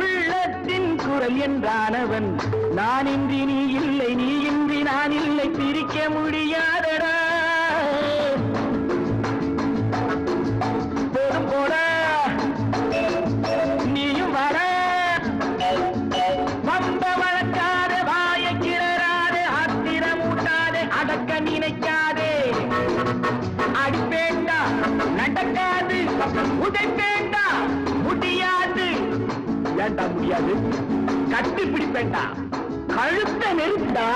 உள்ளத்தின் குரல் என்றானவன். நான் இன்றி நீ இல்லை, நீ இன்றி நான் இல்லை, பிரிக்க முடியாதடா. போதும் போடா, நீயும் வர. வம்ப வளர்க்காத, வாயை கிளறாதே, ஆத்திரம் ஊட்டாதே, அடக்க நினைக்காதே. அடிப்பேண்டா நடக்காது, உதைப்பேண்டா முடியாது. ஏண்டா முடியாது? கட்டி பிடிப்பேண்டா, கழுத்த நெருண்டா.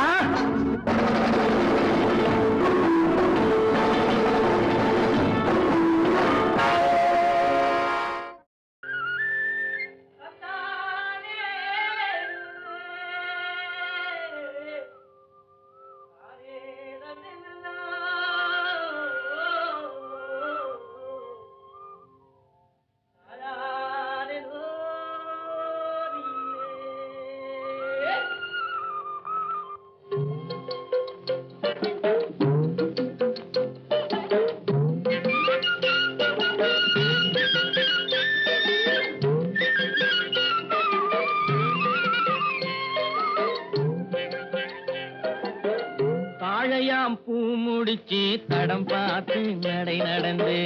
முடிச்சு தடம் பார்த்து நடை நடந்து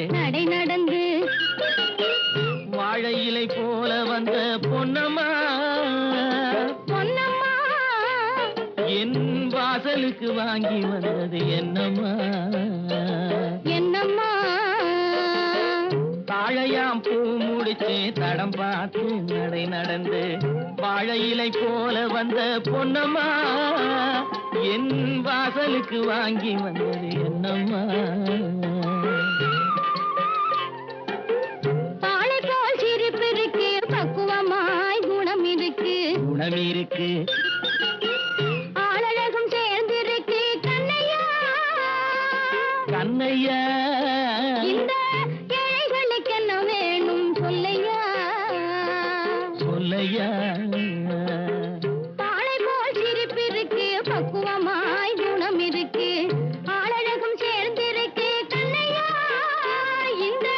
வாழை இலை போல வந்த பொன்னம்மா என் வாசலுக்கு வாங்கி வந்தது என்னம்மா தாழையாம் பூ முடிச்சு தடம் பார்த்து நடை நடந்து வாழை இலை போல வந்த பொன்னம்மா என் வாசலுக்கு வாங்கி வந்தது என்னம்மா தாளை போல் சிரிப்பு இருக்கு பக்குவமாய் குணம் இருக்கு ஆளழகும் சேர்ந்திருக்கு கண்ணையா இந்த ஏழைகளுக்கு என்ன வேணும் சொல்லையா தாளை போல் சிரிப்பு இருக்கு பக்குவமாய் குணம் இருக்கு ஆளழகும் சேர்ந்திருக்கு கண்ணையா இந்த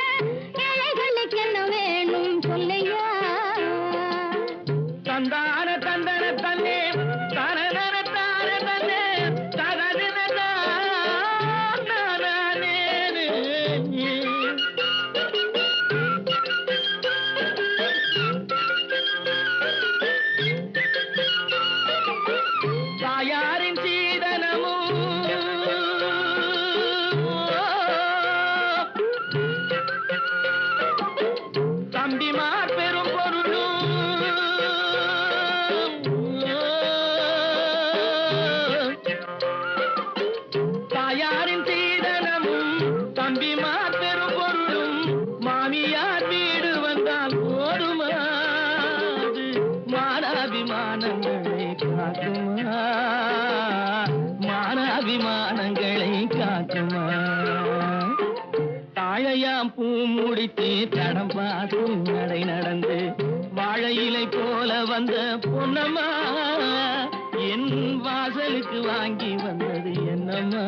ஏழைகளுக்கு என்ன வேணும் சொல்லையா தந்தான தந்தன தன்னே தரதன தார தன்னே தரதன தானே தாயாரின் சீதனமும் தம்பிமார் பெரும் பொருளும் தாயாரின் சீதனமும் தம்பிமார் பெரும் பொருளும் மாமியார் வீடு வந்தால் போதுமா மானாபிமானங்களை காக்குமா மானாபிமானங்களை காக்குமா தாழையாம் பூ முடித்து தடம் பார்த்து நடை நடந்து வாழை இலை போல வந்த பொன்னம்மா என் வாசலுக்கு வாங்கி வந்தது என்னம்மா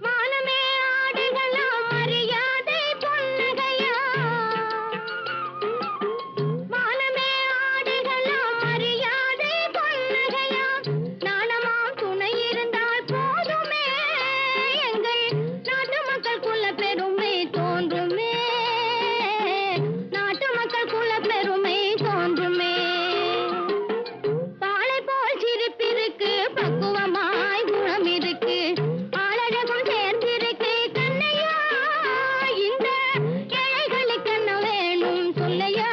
மானமே ஆடுகளாம் மரியாதை பொன்னகையா மானமே ஆடுகளாம் மரியாதை பொன்னகையா நாணமாம் துணை இருந்தால் போதுமே எங்கள் நாட்டு மக்கள் குல பெருமை தோன்றுமே நாட்டு மக்கள் குல பெருமை தோன்றுமே தாளை போல் சிரிப்பிருக்கு பக்குவமாய் குணம் இருக்கு ஆளழகும் சேர்ந்திருக்கு கண்ணையா இந்த ஏழைகளுக்கு என்ன வேணும் சொல்லையா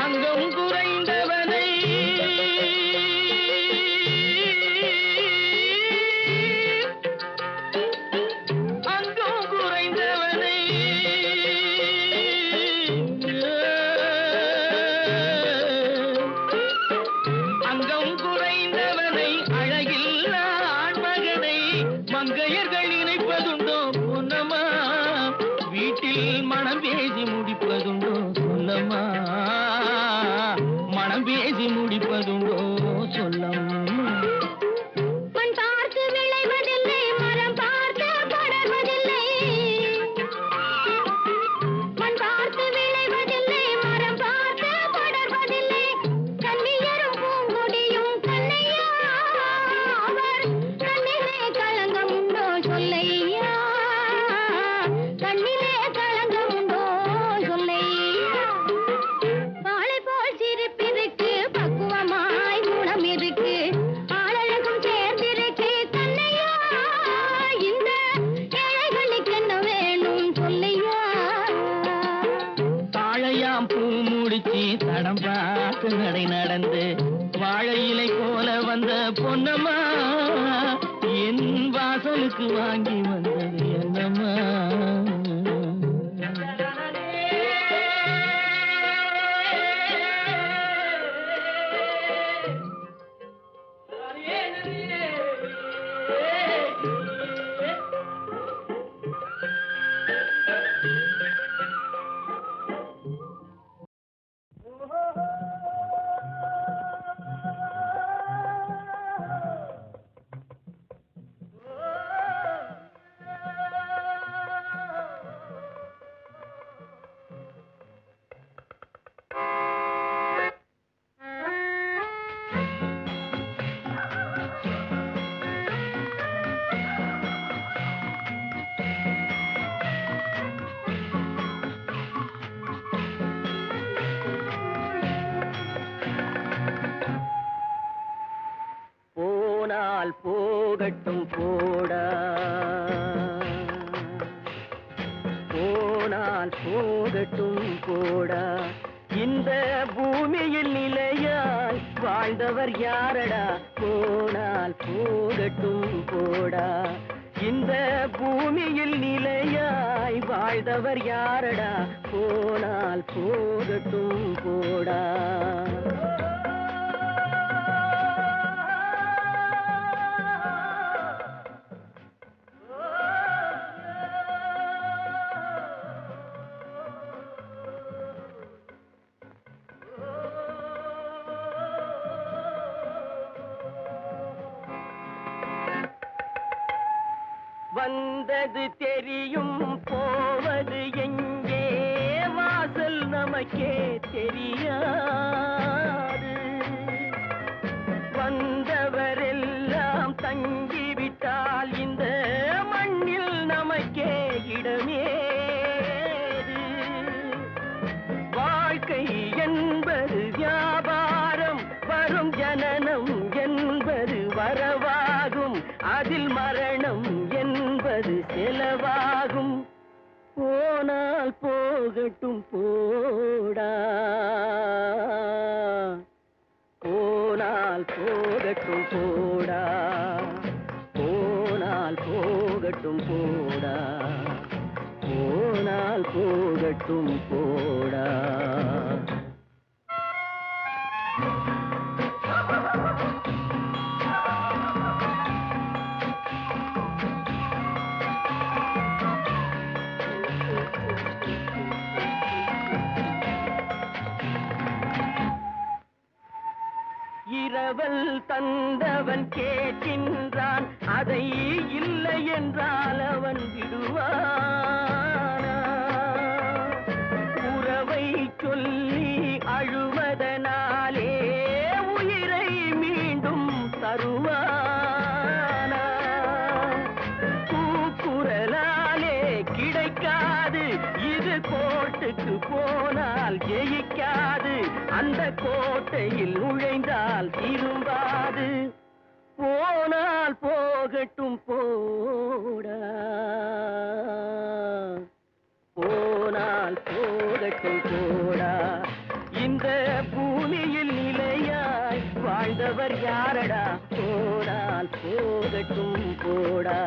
அங்கம் குறைந்தவனை அங்கம் குறைந்தவனை அங்கம் குறைந்தவனை அழகில்ல ஆண்மகனை மங்கையர்கள் இணைப்பதுண்டோ பொன்னம்மா வீட்டில் மனம் பேசி முடிப்பதுண்டோ சொல்லம்மா மனம் பேசி முடிப்பதுண்டோ சொல்லம்மா மண் பார்த்து விளைவதில்லை மரம் பார்த்து படர்வதில்லை மண் பார்த்து விளைவதில்லை மரம் பார்த்து படர்வதில்லை கண்ணியரும் பூங்கொடியும் கண்ணையா அவர் கண்ணிலே களங்கம் உண்டோ சொல்லையா கண்ணிலே களங்கம் உண்டோ சொல்லையா தாளை போல் சிரிப்பிருக்கு பக்குவமாய் குணம் இருக்கு ஆளழகும் சேர்ந்திருக்கு கண்ணையா இந்த ஏழைகளுக்கு என்ன வேணும் சொல்லையா தாழையாம் பூ முடிச்சு தடம் பார்த்து நடை நடந்து வாழை இலை போல வந்த பொன்னம்மா என் வாசலுக்கு வாங்கி வந்தது என்னம்மா போனால் போகட்டும் போடா, போனால் போகட்டும் போடா. இந்த பூமியில் நிலையாய் வாழ்ந்தவர் யாரடா, போனால் போகட்டும் போடா. இந்த பூமியில் நிலையாய் வாழ்ந்தவர் யாரடா, போனால் போகட்டும் போடா. வந்தது தெரியும் போவது எங்கே, வாசல் நமக்கே தெரியாது. வந்தவரெல்லாம் தங்கிவிட்டால் இந்த மண்ணில் நமக்கே இடமேது. வாழ்க்கை என்பது வியாபாரம், வரும் ஜனனம் என்பது வரவாகும், அதில் மரணம் என்பது செலவாகும். போனால் போகட்டும் போடா, போனால் போகட்டும் போடா, போனால் போகட்டும் போடா, போனால் போகட்டும் போடா. இரவல் தந்தவன் கேட்கின்றான், அதை இல்லை என்றால் அவன் விடுவானா? உறவை சொல்லி அழுவதனாலே உயிரை மீண்டும் தருவானா? கூக்குரலாலே கிடைக்காது, இது கோர்ட்டுக்கு போனால் ஜெயிக்காது, அந்த கோட்டையில் நுழைந்தால் திரும்பாது. போனால் போகட்டும் போடா, போனால் போகட்டும் போடா. இந்த பூமியில் நிலையாய் வாழ்ந்தவர் யாரடா, போனால் போகட்டும் போடா.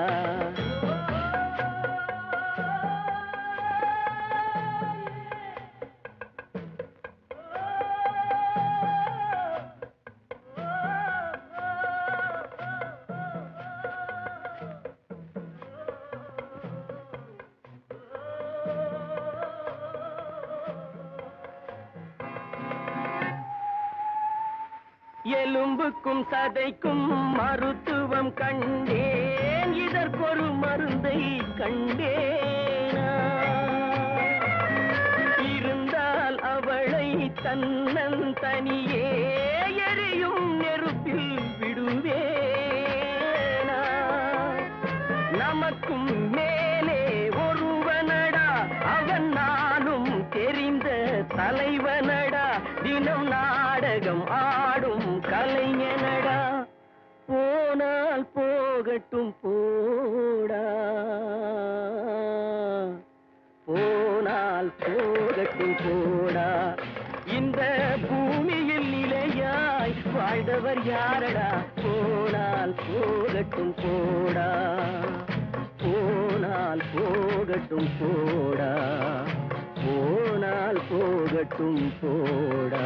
எலும்புக்கும் சதைக்கும் மருத்துவம் கண்டேன், இதற்கொரு மருந்தை கண்டேனா? இருந்தால் அவளை தன்னந்தனியே எரியும் நெருப்பில் விடுவேனா? நமக்கும் மேலே ஒருவனடா, அவன் நானும் தெரிந்த தலைவனடா, தினம் நாடகம் ஆடும் கலைஞனடா. போனால் போகட்டும் போடா, போனால் போகட்டும் போடா. இந்த பூமியில் நிலையாய் வாழ்ந்தவர் யாரடா, போனால் போகட்டும் போடா, போனால் போகட்டும் போடா, போனால் போகட்டும் போடா.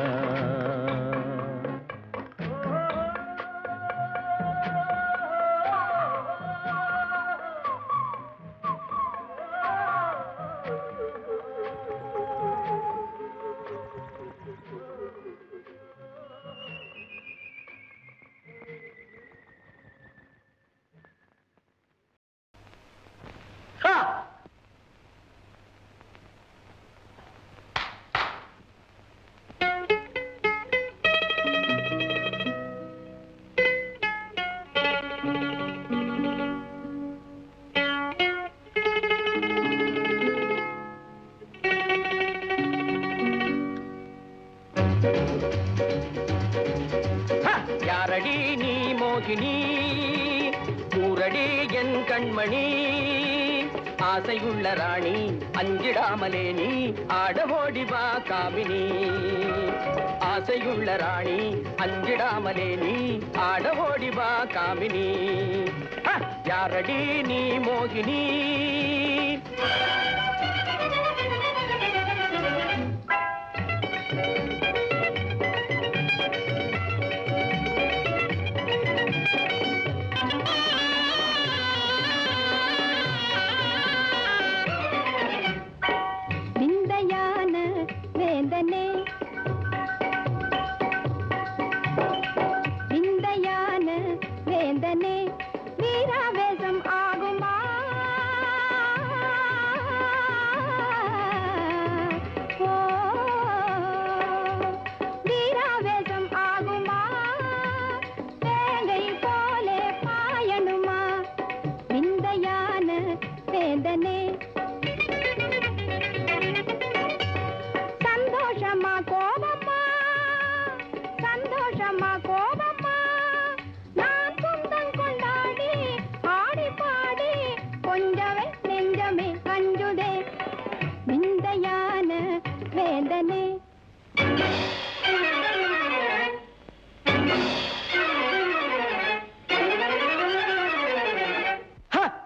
யாரடி நீ மோகினி, யாரடி என் கண்மணி ஆசையுள்ள ராணி அஞ்சிடாமலே நீ ஆடவோடி வா காமினி ஆசையுள்ள ராணி அஞ்சிடாமலே நீ ஆடவோடி வா காமினி யாரடி நீ மோகினி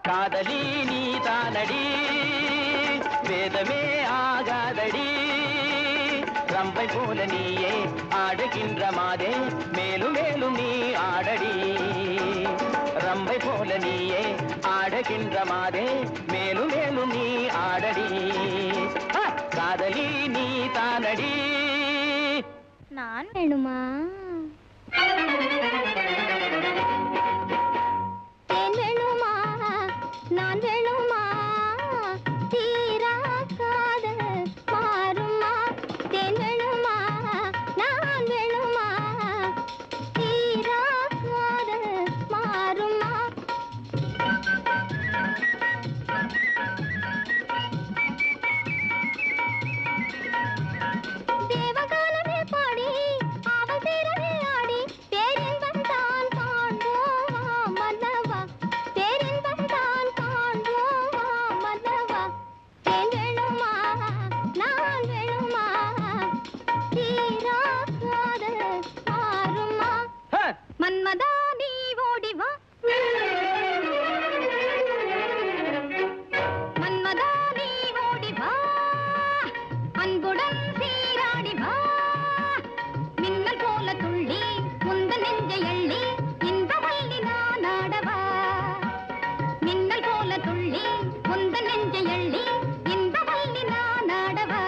காதலி நீ தானடி வேதமே ஆகாதடி ரம்பை போல நீயே ஆடுகின்ற மாதே மேலும் மேலும் நீ ஆடடி ரம்பை போல நீயே ஆடுகின்ற மாதே மேலும் மேலும் நீ ஆடடி காதலி நீ தானடி நான் வேணுமா நான் வேணுமா தீரா காதல் மாறுமா தேன் வேணுமா நான் வேணுமா தீரா காதல் மாறுமா தேவகானமே பாடி அவள் தீரவே ஆடி பேரின்பம் தான் காண்போமா மன்னவா பேரின்பம் தான் காண்போமா மன்னவா தேன் வேணுமா நான் வேணுமா தீரா காதல் மாறுமா மன்மதா நீ ஓடி வா மன்மதா நீ ஓடி வா அன்புடன் சீராடி வா மின்னல் போல துள்ளி முந்த நெஞ்சை அள்ளி இந்த வள்ளி நான் ஆடவா மின்னல் போல துள்ளி முந்த நெஞ்சை அள்ளி இந்த வள்ளி நான் ஆடவா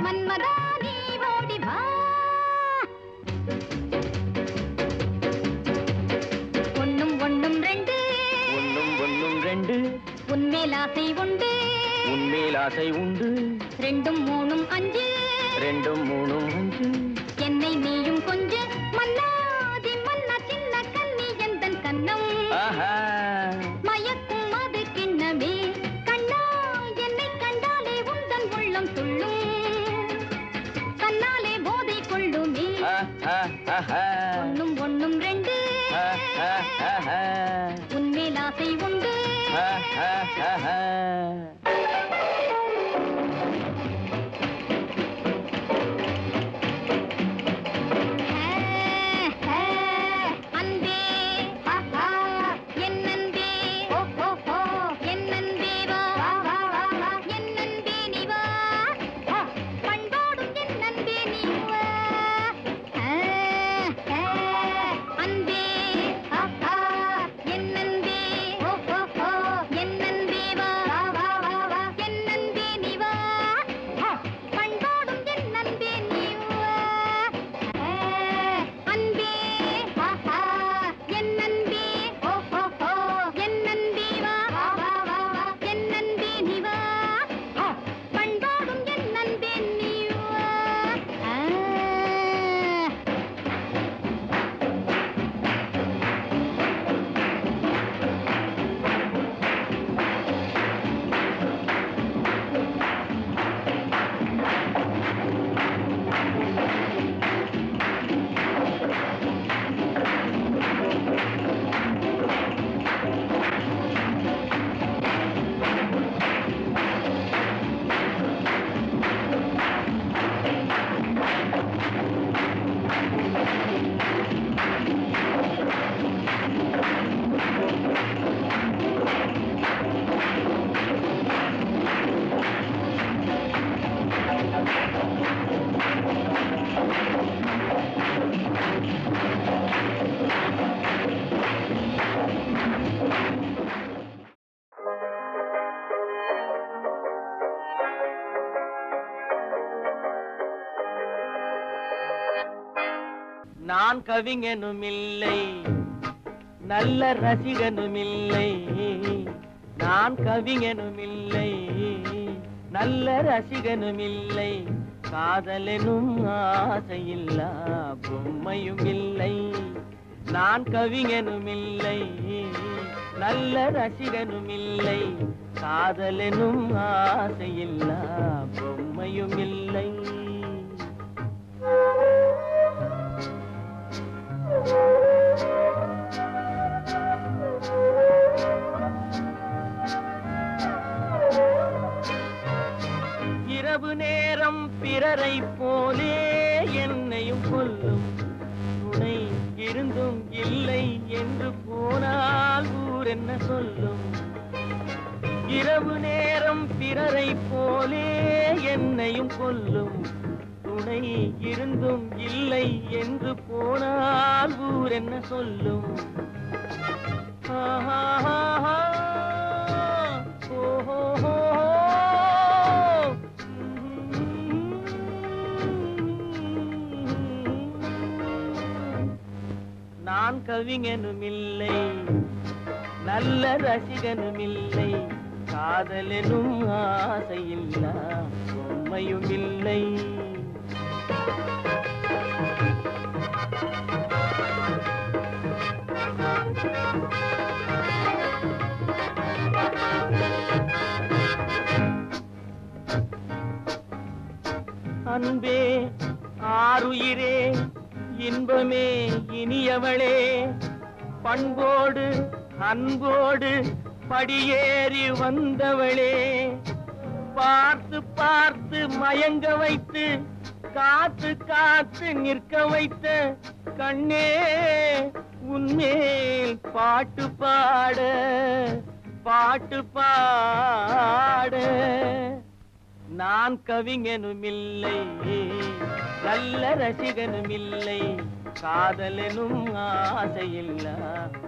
மன்மதா நீ ஓடி வா ஒண்ணும் ஒண்ணும் ரெண்டு ஒன்னும் ஒன்னும் ரெண்டு உன்மேல் ஆசை உண்டு உன்மேல் ஆசை உண்டு ரெண்டும் மூணும் அஞ்சு ரெண்டும் மூணும் அஞ்சு என்னை நீயும் கொஞ்சு மன்னாதி மன்னா சின்ன கண்ணி எந்தன் கண்ணம் ஆஹா மயக்கும் அது கிண்ணமே கண்ணா என்னை கண்டாலே உந்தன் உள்ளம் துள்ளும் கண்ணாலே போதை கொள்ளுமே ஒண்ணும் ஒண்ணும் ரெண்டு உன்மேல் ஆசை உண்டு நான் கவிஞனும் இல்லை, நல்ல ரசிகனும் இல்லை. நான் கவிஞனும் இல்லை, நல்ல ரசிகனும் இல்லை. காதலெனும் ஆசையில்லா பொம்மையும் இல்லை. நான் கவிஞனும் இல்லை, நல்ல ரசிகனும் இல்லை. காதலெனும் ஆசையில்லா பொம்மையும் இல்லை. இரவு நேரம் பிறரை போலே என்னையும் கொல்லும் துணை இருந்தும் இல்லை என்று போனால் ஊர் என்ன சொல்லும். இரவு நேரம் பிறரை போலே என்னையும் கொல்லும் துணை இருந்தும் இல்லை என்று போனால் ஊர் என்ன சொல்லும். நான் கவிஞனும் இல்லை, நல்ல ரசிகனும் இல்லை. காதலெனும் ஆசையில்லா பொம்மையும் இல்லை. அன்பே ஆருயிரே இன்பமே இனியவளே, பண்போடு அன்போடு படியேறி வந்தவளே, பார்த்து பார்த்து மயங்க வைத்து காத்து காத்து நிற்க வைத்த கண்ணே, உன்மேல் பாட்டு பாட பாட்டு பாட. நான் கவிஞனும் இல்லை, நல்ல ரசிகனும் இல்லை. காதலெனும் ஆசையில்லா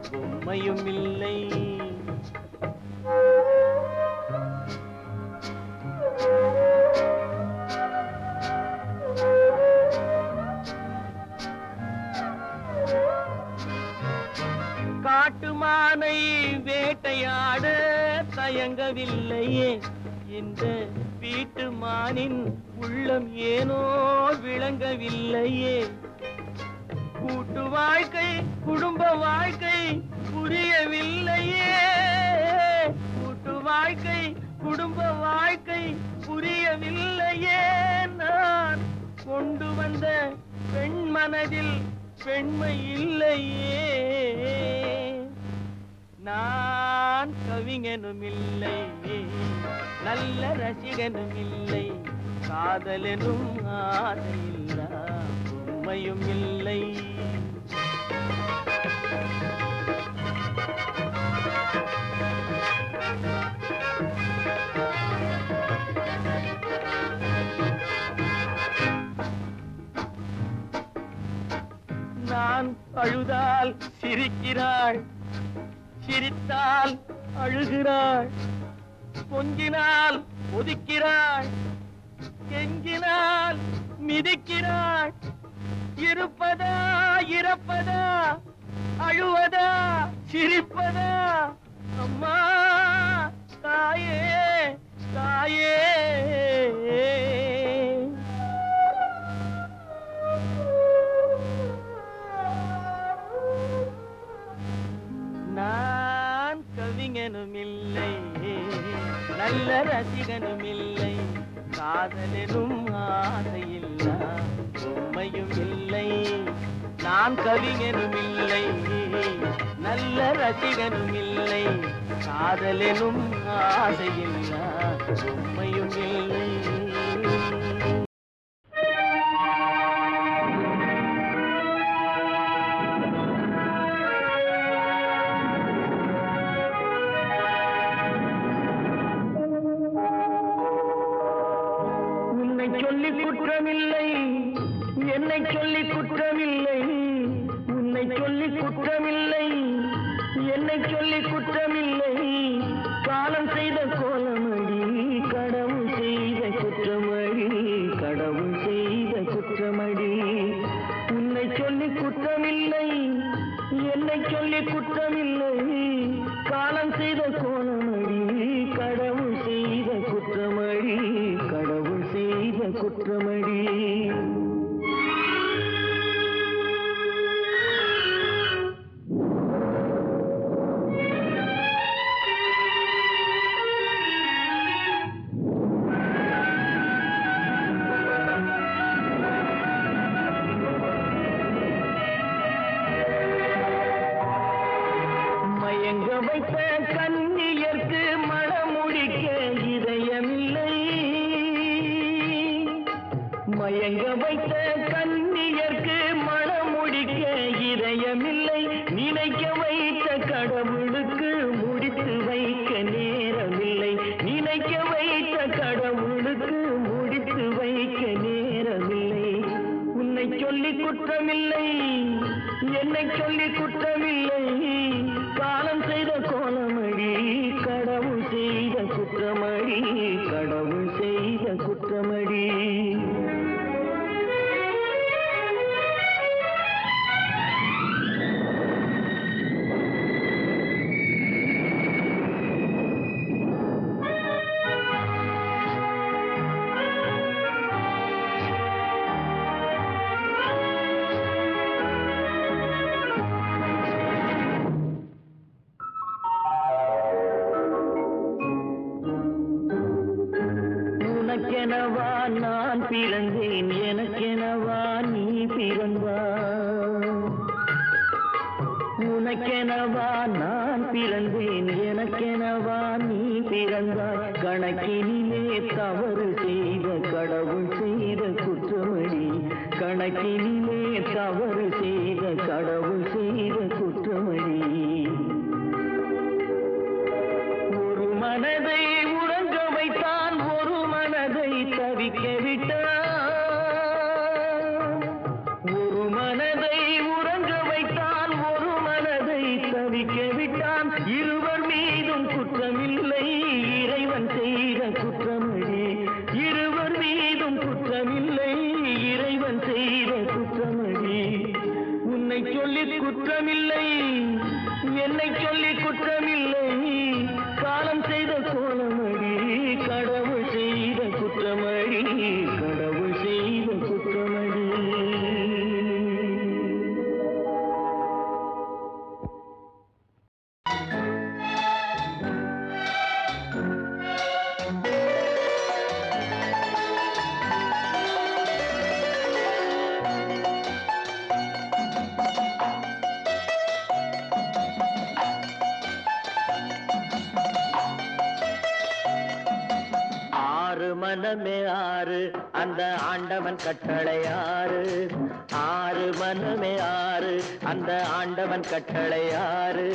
பொம்மையும் இல்லை. காட்டுமானை வேட்டையாட தயங்கவில்லையே, இந்த வீட்டு மானின் உள்ளம் ஏனோ விளங்கவில்லையே. கூட்டு வாழ்க்கை குடும்ப வாழ்க்கை புரியவில்லையே, கூட்டு வாழ்க்கை குடும்ப வாழ்க்கை புரியவில்லையே. நான் கொண்டு வந்த பெண் மனதில் பெண்மை இல்லையே. நான் கவிஞனும் இல்லை, நல்ல ரசிகனும் இல்லை. காதலெனும் ஆசையில்லா பொம்மையும் இல்லை. நான் அழுதால் சிரிக்கிறாள், சிரித்தால் அழுகிறாள். கொஞ்சினால் ஒதுக்கிறாள், கெஞ்சினால் மிதிக்கிறாள். இருப்பதா இறப்பதா, அழுவதா சிரிப்பதா, அம்மா தாயே தாயே. நான் கவிஞனும் இல்லை, நல்ல ரசிகனும் இல்லை. காதலெனும் ஆசையில்லா பொம்மையும் இல்லை. நான் கவிஞனும் இல்லை, நல்ல ரசிகனும் இல்லை. காதலெனும் ஆசையில்லா பொம்மையும் இல்லை. சொல்லி குற்றமில்லை, என்னை சொல்லி குற்றமில்லை. உன்னை சொல்லி குற்றமில்லை, என்னை சொல்லி குற்றமில்லை. காலம் செய்த கோலமடி, கடவுள் செய்த குற்றமடி, கடவுள் செய்த குற்றமடி. உன்னை சொல்லி குற்றமடி. மயங்க வைத்த கண்ணியர்க்கு மணமுடிக்க இதயமில்லை. மயங்க வைத்த கண்ணியர்க்கு மணமுடிக்க இதயமில்லை. நினைக்க வைத்த கடவுளுக்கு முடித்து வைக்க நேரமில்லை. நினைக்க வைத்த கடவுளுக்கு முடித்து வைக்க நேரமில்லை. உன்னை சொல்லி குற்றமில்லை, என்னை சொல்லி குற்றமில்லை. காலம் செய்த கோலமடி, கடவுள் செய்த குற்றமடி, கடவுள் செய்த குற்றமடி. உனக்கெனவா நான் பிறந்தேன், எனக்கெனவா நீ பிறந்தாய். உனக்கெனவா நான் பிறந்தேன், எனக்கெனவா நீ பிறந்தாய். கணக்கினிலே தவறு செய்த கடவுள் செய்த குற்றமடி. கணக்கினிலே தவறு செய்த கடவுள் செய்த குற்றமடி. ஒரு மனதை உறங்க வைத்தான், ஒரு மனதை தவிக்க விட்டான். ஒரு மனதை உறங்க வைத்தான், ஒரு மனதை தவிக்க விட்டான். இருவர் மீதும் குற்றமில்லை, இறைவன் செய்த குற்றமடி. இருவர் மீதும் குற்றமில்லை, இறைவன் செய்த குற்றமடி. உன்னை சொல்லி குற்றமில்லை, என்னை சொல்லி குற்றமில்லை. காலம் செய்த கோலமடி, கடவுள் செய்த குற்றமடி, கடவுள் செய்த குற்றமடி. மனமே ஆறு, அந்த ஆண்டவன் கட்டளை ஆறு. ஆறு மனமே ஆறு, அந்த ஆண்டவன் கட்டளை ஆறு.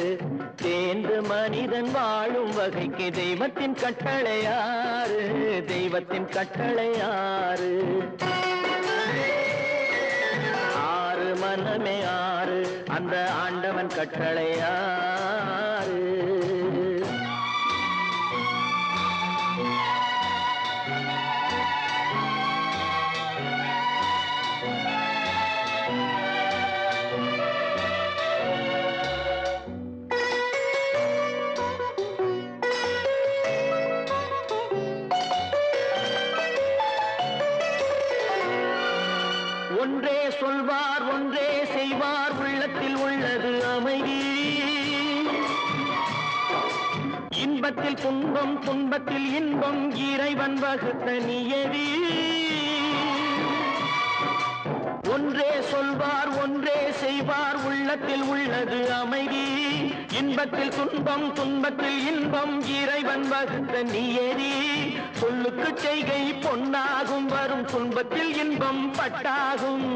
தேர்ந்து மனிதன் வாழும் வகைக்கு தெய்வத்தின் கட்டளை ஆறு, தெய்வத்தின் கட்டளை ஆறு. ஆறு மனமே ஆறு, அந்த ஆண்டவன் கட்டளை ஆறு. ஒன்றே சொல்வார், ஒன்றே செய்வார், உள்ளத்தில் உள்ளது அமைதி. இன்பத்தில் துன்பம், துன்பத்தில் இன்பம், இறைவன் வகுத்த நியதி. ஒன்றே சொல்வார், ஒன்றே செய்வார், உள்ளத்தில் உள்ளது அமைதி. இன்பத்தில் துன்பம், துன்பத்தில் இன்பம், இறைவன் வகுத்த நியதி. சொல்லுக்கு செய்கை பொன்னாகும், வரும் துன்பத்தில் இன்பம் பட்டாகும்.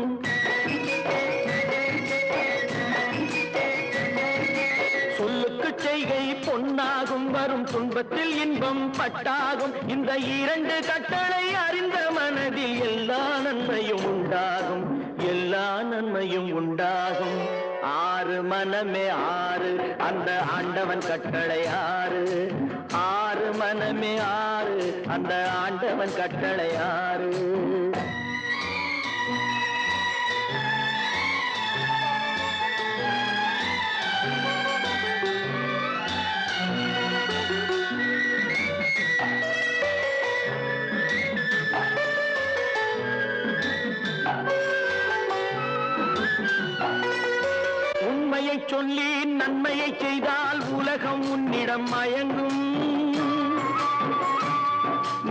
சொல்லுக்கு செய்கை பொன்னாகும், வரும் துன்பத்தில் இன்பம் பட்டாகும். இந்த இரண்டு கட்டளை அறிந்த மனதில் எல்லா நன்மையும் உண்டாகும், எல்லா நன்மையும் உண்டாகும். ஆறு மனமே ஆறு, அந்த ஆண்டவன் கட்டளை ஆறு. ஆறு மனமே ஆறு, அந்த ஆண்டவன் கட்டளை ஆறு. சொல்லி நன்மையை செய்தால் உலகம் உன்னிடம் மயங்கும்.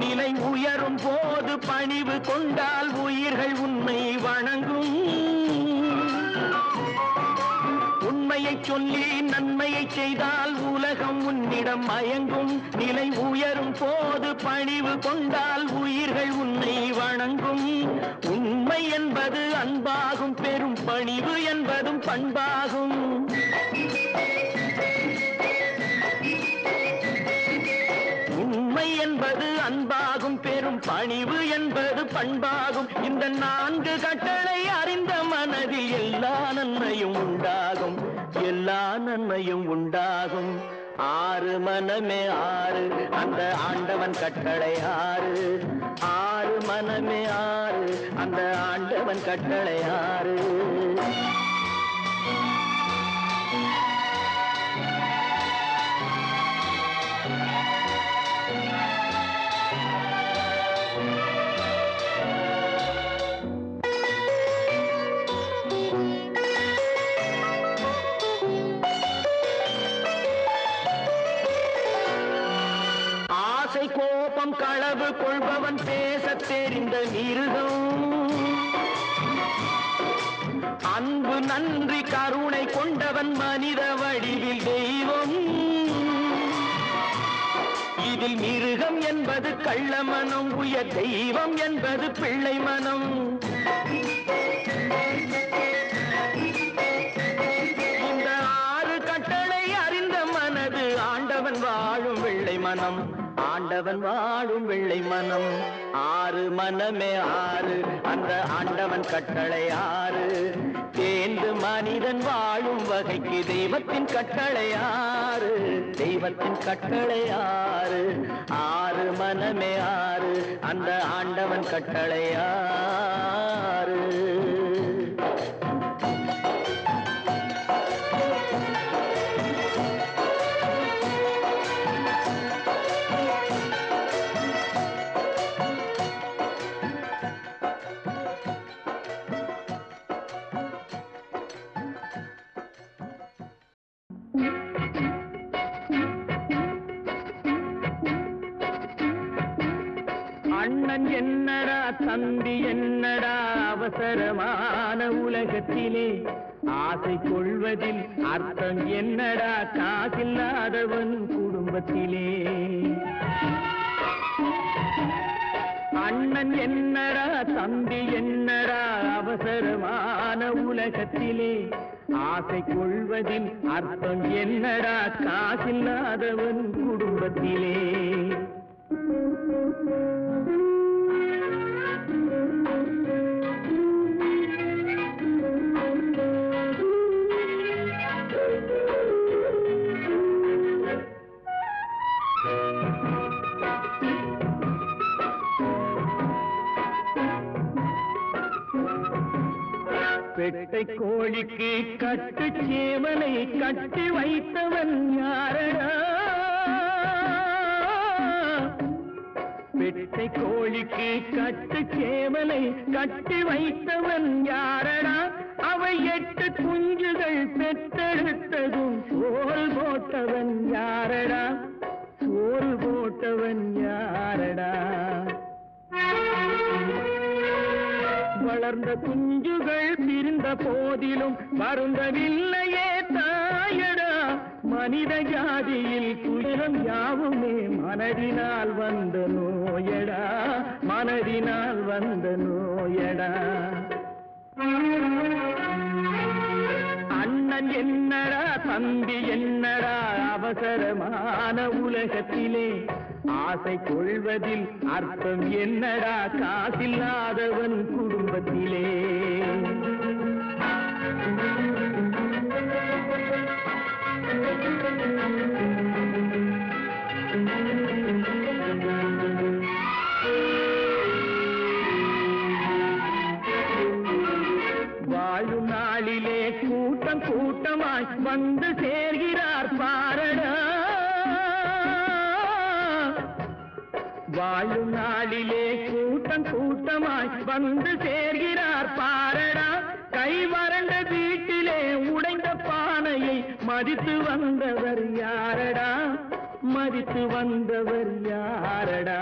நிலை உயரும் போது பணிவு கொண்டால் உயிர்கள் உன்னை வணங்கும். உண்மையை சொல்லி நன்மையை செய்தால் உலகம் உன்னிடம் மயங்கும். நிலை உயரும் போது பணிவு கொண்டால் உயிர்கள் உன்னை வணங்கும். உண்மை என்பது அன்பாகும், பெரும் பணிவு என்பதும் பண்பாகும். உண்மை என்பது அன்பாகும், பெரும் பணிவு என்பது பண்பாகும். இந்த 4 கட்டளை அறிந்த மனதில் எல்லா நன்மையும் உண்டாகும், எல்லா நன்மையும் உண்டாகும். 6 மனமே 6 அந்த ஆண்டவன் கட்டளை 6. 6 மனமே 6 அந்த ஆண்டவன் கட்டளை 6. கோபம் களவு கொள்பவன் பேசத் தெரிந்த மிருகம். அன்பு நன்றி கருணை கொண்டவன் மனித வடிவில் தெய்வம். இதில் மிருகம் என்பது கள்ள மனம், உயர் தெய்வம் என்பது பிள்ளை மனம். இந்த 6 கட்டளை அறிந்த மனது ஆண்டவன் வாழும் வெள்ளை மனம், ஆண்டவன் வாழும் வெள்ளை மனம். 6 மனமே 6 அந்த ஆண்டவன் கட்டளை 6. தேர்ந்து மனிதன் வாழும் வகைக்கு தெய்வத்தின் கட்டளை 6, தெய்வத்தின் கட்டளை 6. 6 மனமே 6 அந்த ஆண்டவன் கட்டளை 6. அண்ணன் என்னடா தம்பி என்னடா அவசரமான உலகத்திலே ஆசை கொள்வதில் அர்த்தம் என்னடா காசில்லாதவன் குடும்பத்திலே. அண்ணன் என்னடா தம்பி என்னடா அவசரமான உலகத்திலே ஆசை கொள்வதில் அர்த்தம் என்னடா காசில்லாதவன் குடும்பத்திலே. பெட்டை கோழிக்கு கட்டு சேவலை கட்டி வைத்தவன் யாரடா? பெட்டை கோழிக்கு கட்டு சேவலை கட்டி வைத்தவன் யாரடா? அவை 8 குஞ்சுகள் பெற்றெடுத்ததும் சோறு போட்டவன் யாரடா? சோறு போட்டவன் யாரடா? வளர்ந்த குஞ்சுகள் பிரிந்த போதிலும் வருந்தவில்லையே தாயடா. மனித ஜாதியில் துயரம் யாவுமே மனதினால் வந்த நோயடா, மனதினால் வந்த நோயடா. அண்ணன் என்னடா தம்பி என்னடா அவசரமான உலகத்திலே ஆசை கொள்வதில் அர்த்தம் என்னடா காசில்லாதவன் குடும்பத்திலே. வாழும் நாளிலே கூட்டம் கூட்டமாய் வந்து சேர்கிறார் பாரடா. வாழும் நாளிலே கூட்டம் கூட்டமாய் வந்து சேர்கிறார் பாரடா. கை வறண்ட வீட்டிலே உடைந்த பானையை மதித்து வந்தவர் யாரடா, மதித்து வந்தவர் யாரடா?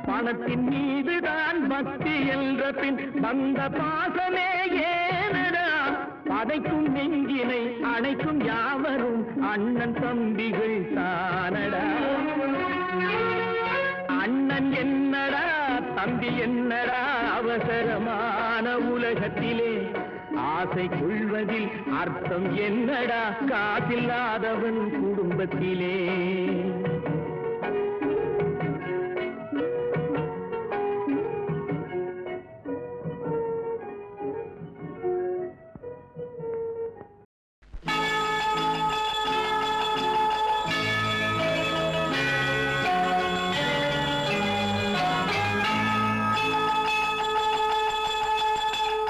பணத்தின் மீதுதான் பக்தி என்ற பின் வந்த பாசமே ஏனடா? பதைக்கும் நெஞ்சினை அணைக்கும் யாவரும் அண்ணன் தம்பிகள் தானடா. அண்ணன் என்னடா, தம்பி என்னடா, அவசரமான உலகத்திலே ஆசை கொள்வதில் அர்த்தம் என்னடா? காசில்லாதவன் குடும்பத்திலே.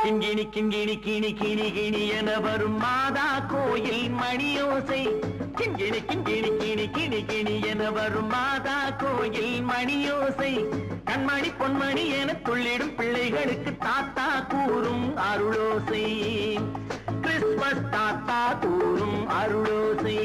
கிங்கிணி கிங்கிணி கிணி கிணி கிணி என வரும் மாதா கோயில் மணியோசை. கிங்கிணி கிங்கிணி கிணி கிணி கிணி என வரும் மாதா கோயில் மணியோசை. கண்மணி பொன்மணி என துள்ளிடும் பிள்ளைகளுக்கு தாத்தா கூறும் அருளோசை. கிறிஸ்துமஸ் தாத்தா கூறும் அருளோசை.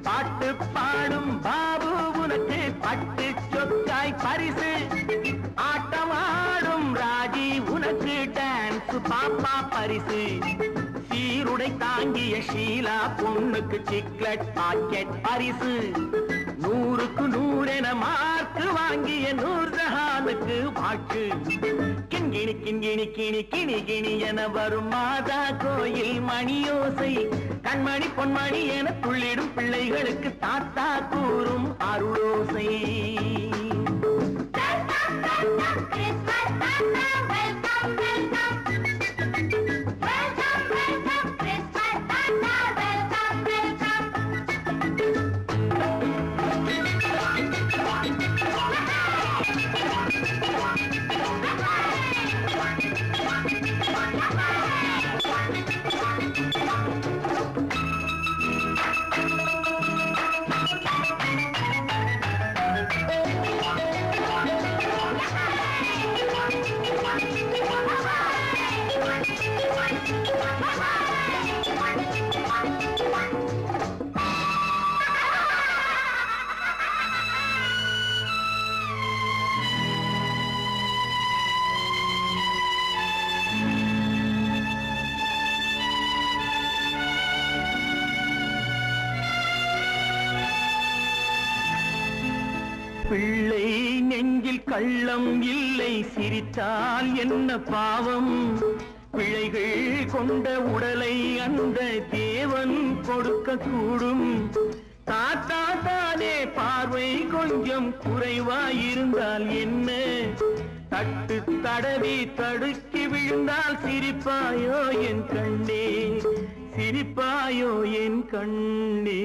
பாட்டு பாடும் பாபு உனக்கு பட்டு சொக்காய் பரிசு. ஆட்டமாடும் ராஜி உனக்கு டான்ஸ் பாப்பா பரிசு. சீருடை தாங்கிய ஷீலா பொண்ணுக்கு சிக்லெட் பாக்கெட் பரிசு. 100க்கு 100 என மார்க்கு வாங்கிய நூர்ஜஹானுக்கு வாழ்த்து. கிண்கிணி கிண்கிணி கிணி கிணி கிணி என வரும் மாதா கோயில் மணியோசை. கண்மணி பொன்மணி என துள்ளிடும் பிள்ளைகளுக்கு தாத்தா கூறும் அருளோசை. பிள்ளை நெஞ்சில் கள்ளம் இல்லை, சிரித்தால் என்ன பாவம்? பிழைகள் கொண்ட உடலை அந்த தேவன் கொடுக்க கூடும். தாத்தா தானே பார்வை கொஞ்சம் குறைவாயிருந்தால் என்ன? தட்டு தடவி தடுக்கி விழுந்தால் சிரிப்பாயோ என் கண்ணே, சிரிப்பாயோ என் கண்ணே.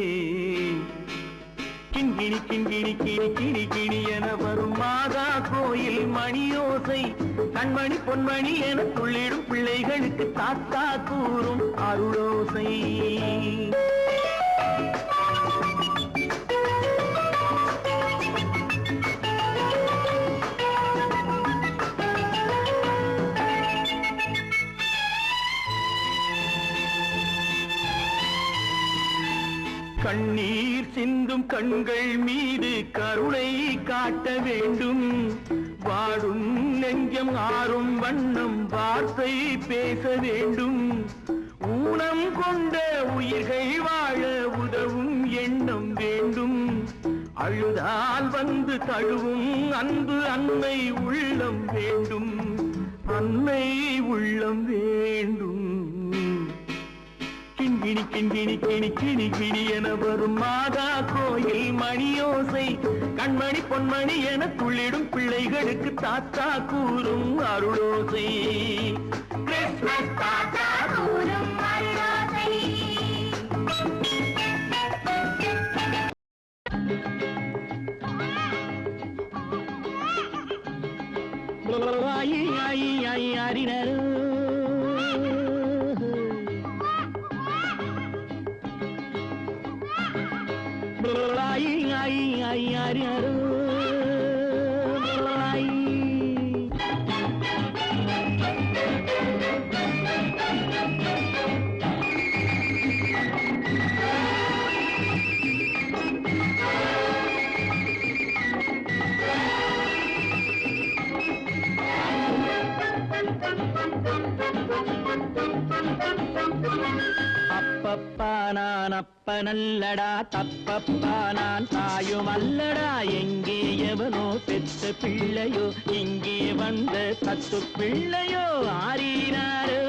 கிண்கிணி கிண்கிணி கிணி கிணி கிணி என வரும் மாதா கோயில் மணியோசை. கண்மணி பொன்மணி என துள்ளிடும் பிள்ளைகளுக்கு தாத்தா கூறும் அருளோசை. கண்ணீர் சிந்தும் கண்கள் மீது கருணை காட்ட வேண்டும். வாடும் நெஞ்சம் ஆறும் வண்ணம் வார்த்தை பேச வேண்டும். ஊனம் கொண்ட உயிர்கள் வாழ உதவும் எண்ணம் வேண்டும். அழுதால் வந்து தழுவும் அன்பு அன்னை உள்ளம் வேண்டும், அன்னை உள்ளம் வேண்டும். கிண்கிணி கிண்கிணி கிணி கிணி கிணி என வரும் மாதா கோயில் மணியோசை. கண்மணி பொன்மணி என துள்ளிடும் பிள்ளைகளுக்கு தாத்தா கூறும் அருளோசை. கிறிஸ்மஸ் தாத்தா கூறும் அருளோசை. அப்பப்பா நான் அப்பனல்லடா, தப்பப்பா நான் தாயும் அல்லடா. எங்கே எவனோ பெற்ற பிள்ளையோ, இங்கே வந்த தத்து பிள்ளையோ. ஆரீராரோ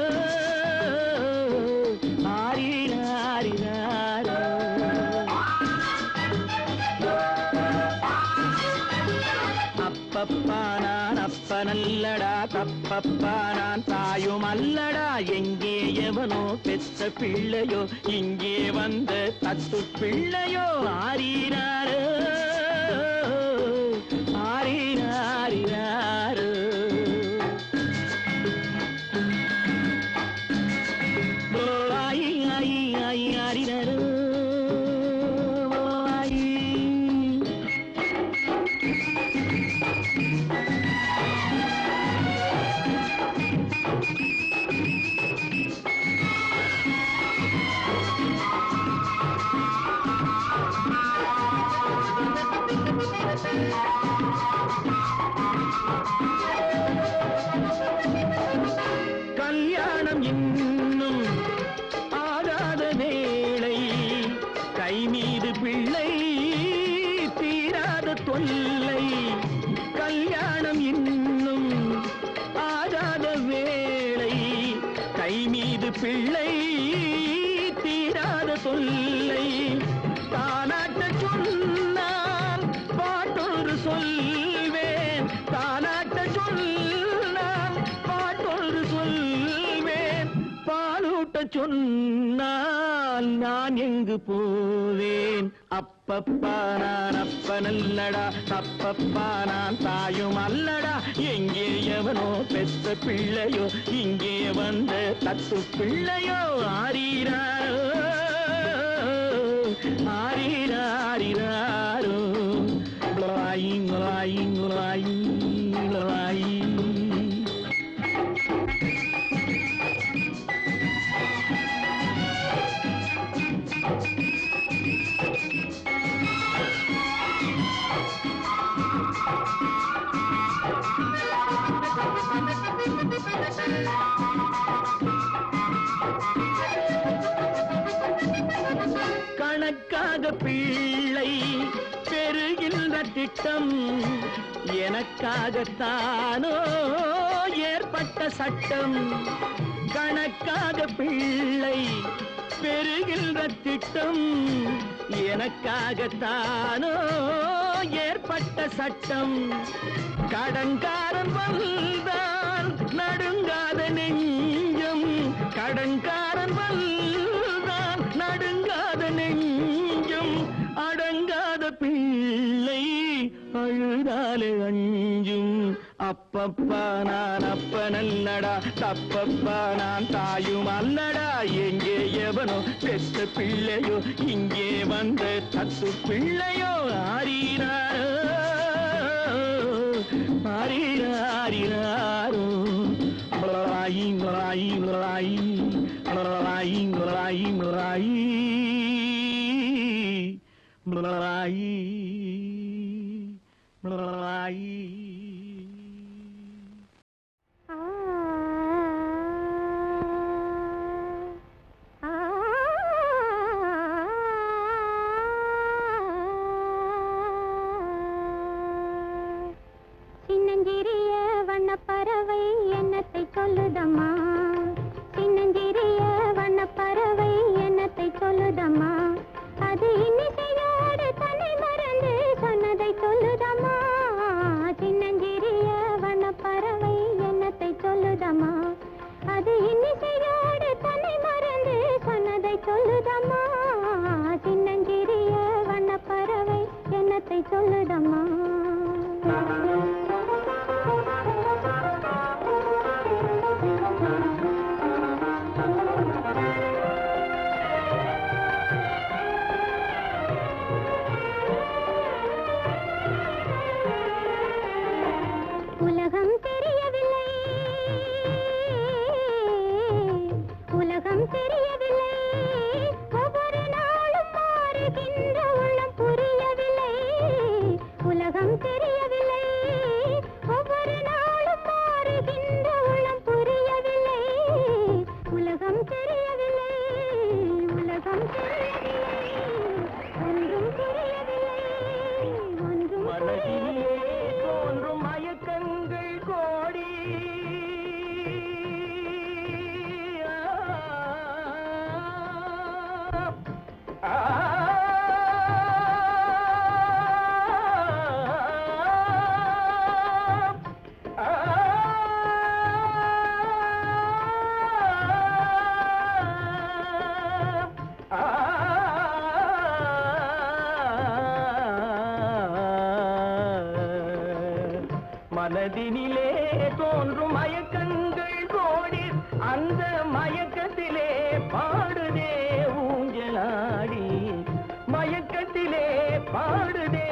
ஆரீராரிராரோ. அப்பப்பா நான் அப்பனல்லடா, தப்பப்பா நான் தாயும் அல்லடா. எங்கே எவனோ பெற்ற பிள்ளையோ, இங்கே வந்த தத்து பிள்ளையோ. ஆரீராரோ ஆரீராரிராரோ. ஆயி ஆயி ஆயி ஆரிராரோ. கல்யாணம் இன்னும் ஆகாத வேளை, கை மீது பிள்ளை தீராத தொல்லை. கல்யாணம் இன்னும் ஆகாத வேளை, கை மீது பிள்ளை தீராத தொல்லை. தானாட்ட சொன்னால் பாட்டொரு சொல்வேன், தானாட்ட சொன்னால் பாட்டொரு சொல்வேன். பாலூட்ட சொன்னால் நான் எங்கு போவேன். அப்பப்பா நான் அப்பனல்லடா, தப்பப்பா நான் தாயும் அல்லடா. எங்கே எவனோ பெற்ற பிள்ளையோ, இங்கே வந்த தத்து பிள்ளையோ. ஆரீராரோ ஆரீராரிராரோ. லாயி லாயி லாயி லாயி. கணக்காக பிள்ளை பெறுகின்ற திட்டம், எனக்காகத்தானோ ஏற்பட்ட சட்டம். கணக்காக பிள்ளை பெறுகின்ற திட்டம், எனக்காகத்தானோ ஏற்பட்ட சட்டம். கடன்காரன் வந்தால் நடுங்காத நெஞ்சம், கடன்காரன் வந்தால் நடுங்காத நெஞ்சம். அடங்காத பிள்ளை அழுதாலே அஞ்சும். அப்பப்பா நான் அப்பனல்லடா, தப்பப்பா நான் தாயும் அல்லடா. எங்கே எவனோ பெற்ற பிள்ளையோ, இங்கே வந்த தத்து பிள்ளையோ. ஆரீராரோ ஆரீராரிராரோ. லாயி லாயி லாயி லாயி லாயி லாயி லாயி லாயி. சின்னஞ்சிறிய வண்ணப்பறவை என்னத்தை சொல்லுதம்மா, சின்னஞ்சிறிய வண்ணப்பறவை என்னத்தை சொல்லுதம்மா. அது இன்னிசையோடு தன்னை மறந்து சொன்னதை சொல்லு சொல்லுதம்மா. உலகம் தெரியவில்லை, உலகம் தெரியவில்லை, ஒவ்வொரு நாளும் மாறுகின்ற உள்ளம் புரியவில்லை. உலகம் தெரியவில்லை, ஒவ்வொரு நாளும் மாறுகின்ற உள்ளம் புரியவில்லை. உலகம் தெரியவில்லை, உலகம் தெரியவில்லை, ஒன்றும் புரியவில்லை, ஒன்றும் மனதிலே தோன்றும் மயக்கங்கள் கோடி, மனதினிலே தோன்றும் மயக்கங்கள் கோடி, அந்த மயக்கத்திலே பாடுதே ஊஞ்சலாடி, மயக்கத்திலே பாடுதே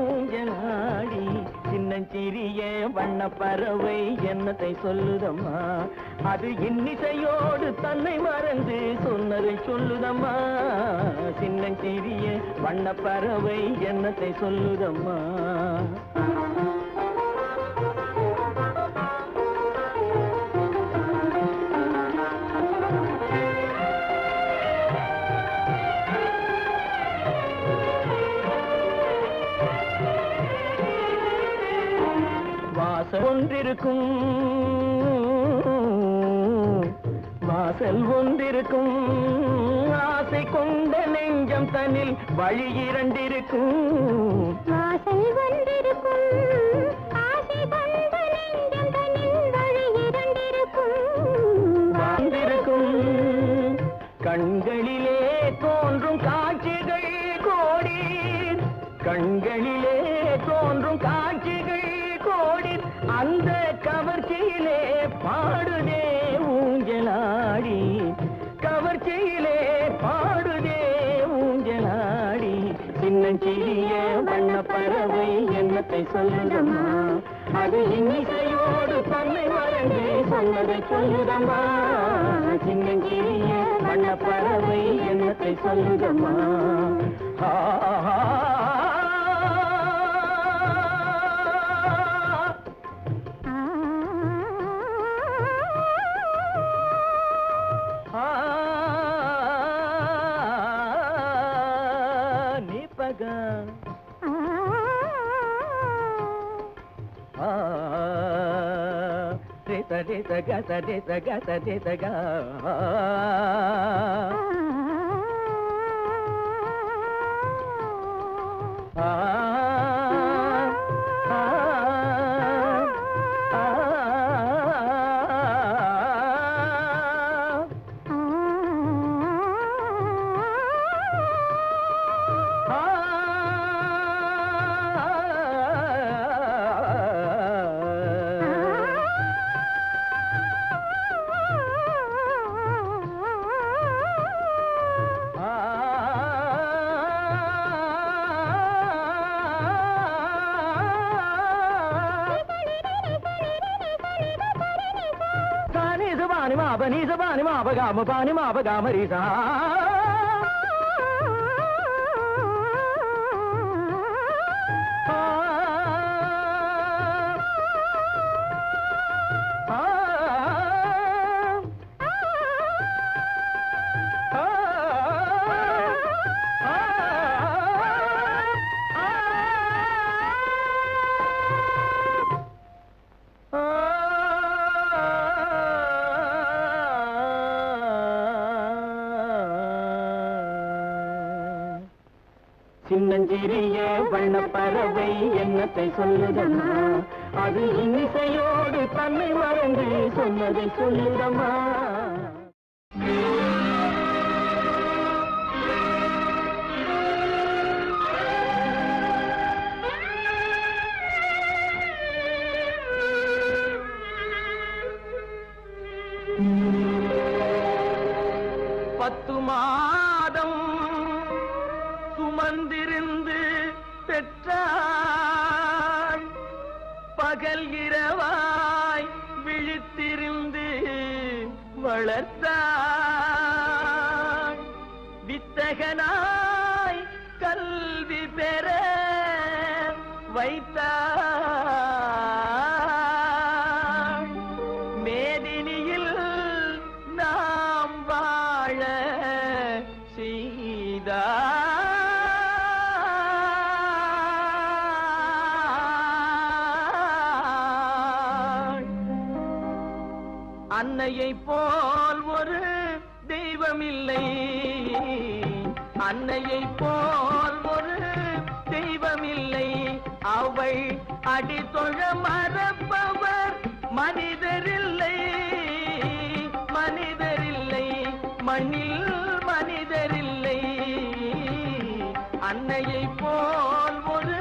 ஊஞ்சலாடி. சின்னஞ்சிறிய வண்ண பறவை என்னத்தை சொல்லுதம்மா, அது இன்னிசையோடு தன்னை மறந்து சொன்னதை சொல்லுதம்மா. சின்னஞ்சிறிய வண்ண பறவை என்னத்தை சொல்லுதம்மா. வாசல் ஒன்றிருக்கும், வாசல் ஒன்றிருக்கும், ஆசை கொண்ட நெஞ்சம் தன்னில் வழி இரண்டிருக்கும். வாசல் வந்திருக்கும், ஆசை கொண்ட நெஞ்சம் தன்னில் வழி இரண்டிருக்கும். வாழ்ந்திருக்கும் கண்களிலே தோன்றும் காட்சிகள் கோடி, கண்களிலே தோன்றும் காட்சிகள் கோடி, அந்த கவர்ச்சியிலே பாடுதே ஊஞ்சலாடி, கவர்ச்சியிலே பாடுதே ஊஞ்சலாடி. சின்னஞ்சிறிய வண்ண பறவை என்னத்தை சொல்லுதம்மா, அது இன்னிசையோடு தன்னை மறந்து சொன்னதை சொல்லுதம்மா. சின்னஞ்சிறிய வண்ண பறவை என்னத்தை சொல்லுதம்மா. Pani ma ba ga ma ri sa. சின்னஞ்சிறிய வண்ண பறவை என்னத்தை சொல்லுதம்மா, அது இன்னிசையோடு தன்னை மறந்து சொன்னதை சொல்லுதம்மா. பகல் இரவாய் விழித்திருந்து வளர்த்தாள் வித்தகனாய் கல்வி பெற வைத்தாள் மேதினியில் நாம் வாழ செய்தாள் அன்னையை போல் ஒரு தெய்வமில்லை அன்னையை போல் ஒரு தெய்வமில்லை அவள் அடித்தொழ மறப்பவர் மனிதரில்லை மனிதரில்லை மண்ணில் மனிதரில்லை அன்னையை போல் ஒரு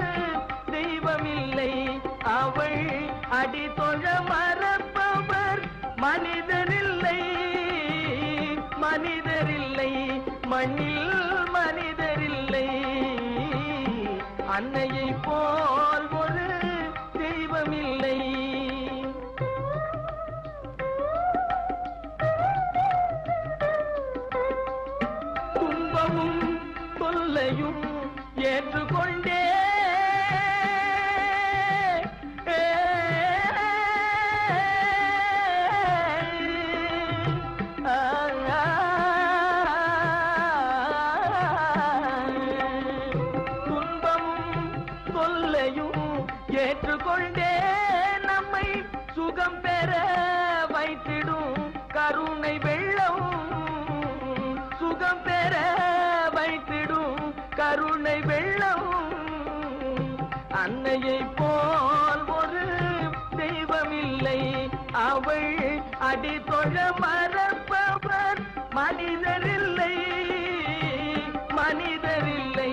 தெய்வமில்லை அவள் அடித்தொழ மறப்பவர் மனிதரில்லை மனிதரில்லை மண்ணில் மனிதரில்லை அன்னையை போல் ஒரு தெய்வமில்லை துன்பமும் தொல்லையும் ஏற்றுக்கொண்டே ஏற்றுக்கொண்டே நம்மை சுகம் பெற வைத்திடும் கருணை வெள்ளம் சுகம் பெற வைத்திடும் கருணை வெள்ளம் அன்னையை போல் ஒரு தெய்வமில்லை அவள் அடித்தொழ மறப்பவர் மனிதரில்லை மனிதரில்லை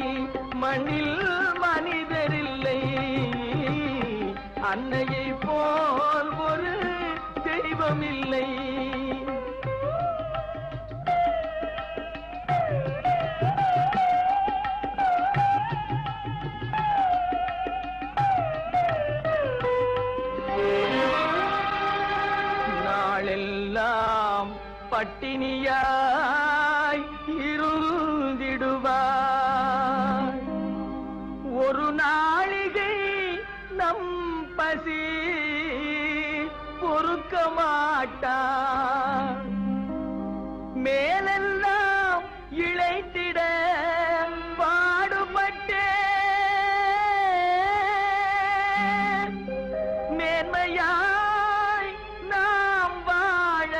மண்ணில் மனிதரில்லை அன்னையை போல் ஒரு தெய்வமில்லை நாளெல்லாம் பட்டினியாய் இருந்திடுவார் ஒரு நாளிகை நம் பசி பொறுக்க மாட்டார் மேலெல்லாம் இழைத்திட பாடுபட்டே மேன்மையாய் நாம் வாழ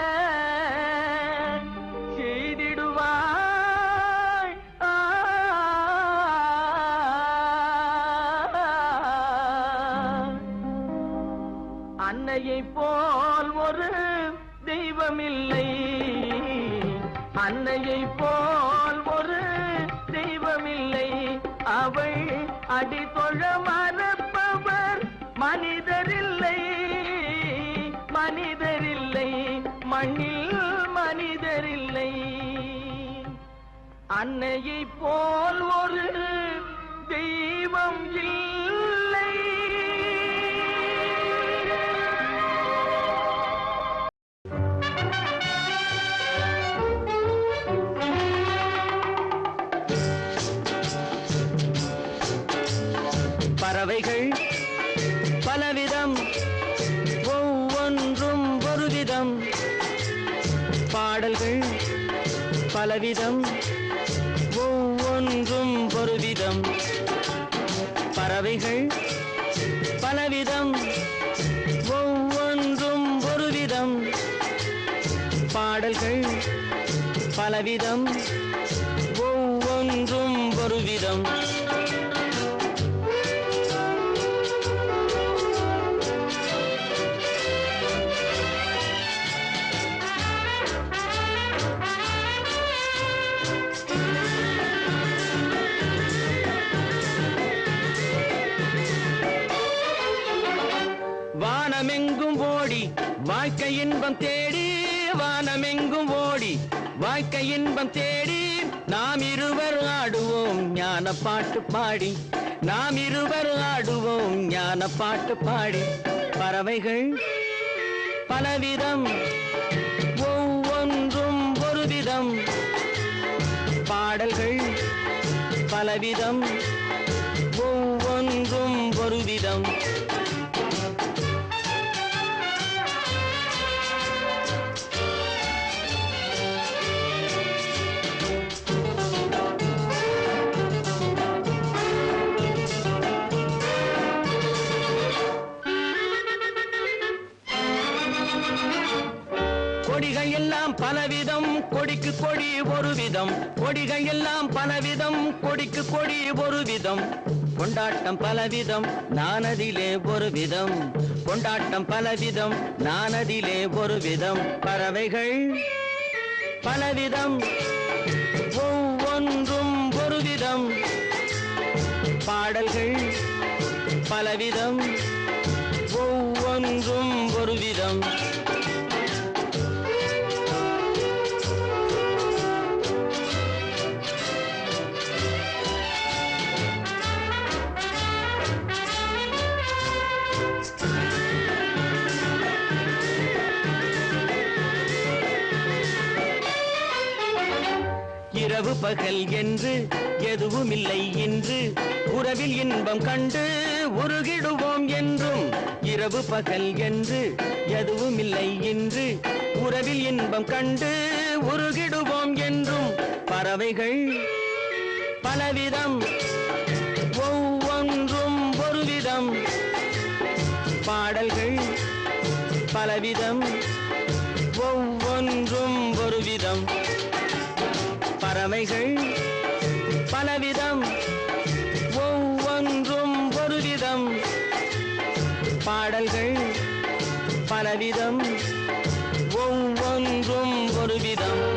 செய்திடுவாய் அன்னையை போல் ஒரு தெய்வமில்லை அன்னையை போல் ஒரு தெய்வமில்லை அவள் அடித்தொழ மறப்பவர் மனிதரில்லை மனிதரில்லை மண்ணில் மனிதரில்லை அன்னையை போல் ஒரு தெய்வம் இல்லை பறவைகள் பலவிதம் ஒவ்வொன்றும் ஒரு விதம் பாடல்கள் பலவிதம் ஒவ்வொன்றும் ஒரு விதம் பறவைகள் பலவிதம் ஒவ்வொன்றும் ஒரு விதம் பாடல்கள் பலவிதம் ஒவ்வொன்றும் ஒரு விதம் வானமெங்கும் ஓடி வாழ்க்கை இன்பம் தேடி வானமெங்கும் ஓடி வாழ்க்கை இன்பம் தேடி நாம் இருவர் ஆடுவோம் ஞான பாட்டு பாடி நாம் இருவர் ஆடுவோம் ஞான பாட்டு பாடி பறவைகள் பலவிதம், ஒவ்வொன்றும் ஒரு விதம். பாடல்கள் பலவிதம், ஒவ்வொன்றும் ஒரு விதம். கொடிகள் எல்லாம் பலவிதம், கொடிக்கு கொடி ஒரு விதம். கொடிகள் எல்லாம் பலவிதம், கொடிக்கு கொடி ஒரு விதம். கொண்டாட்டம் பலவிதம், நானதிலே ஒரு விதம். கொண்டாட்டம் பலவிதம், நானதிலே ஒரு விதம். பறவைகள் பலவிதம், ஒவ்வொன்றும் ஒரு விதம். பாடல்கள் பலவிதம், ஒவ்வொன்றும் ஒரு விதம். இரவு பகல் என்று எதுவும் இல்லை என்று உறவில் இன்பம் கண்டு உருகிடுவோம் என்றும். இரவு பகல் என்று எதுவும் இல்லை என்று உறவில் இன்பம் கண்டு உருகிடுவோம் என்றும். பறவைகள் பலவிதம், ஒவ்வொன்றும் ஒரு விதம். பாடல்கள் பலவிதம், ஒவ்வொன்றும் ஒரு விதம். பறவைகள் பலவிதம், ஒவ்வொன்றும் ஒரு விதம். பாடல்கள் பலவிதம், ஒவ்வொன்றும் ஒரு விதம்.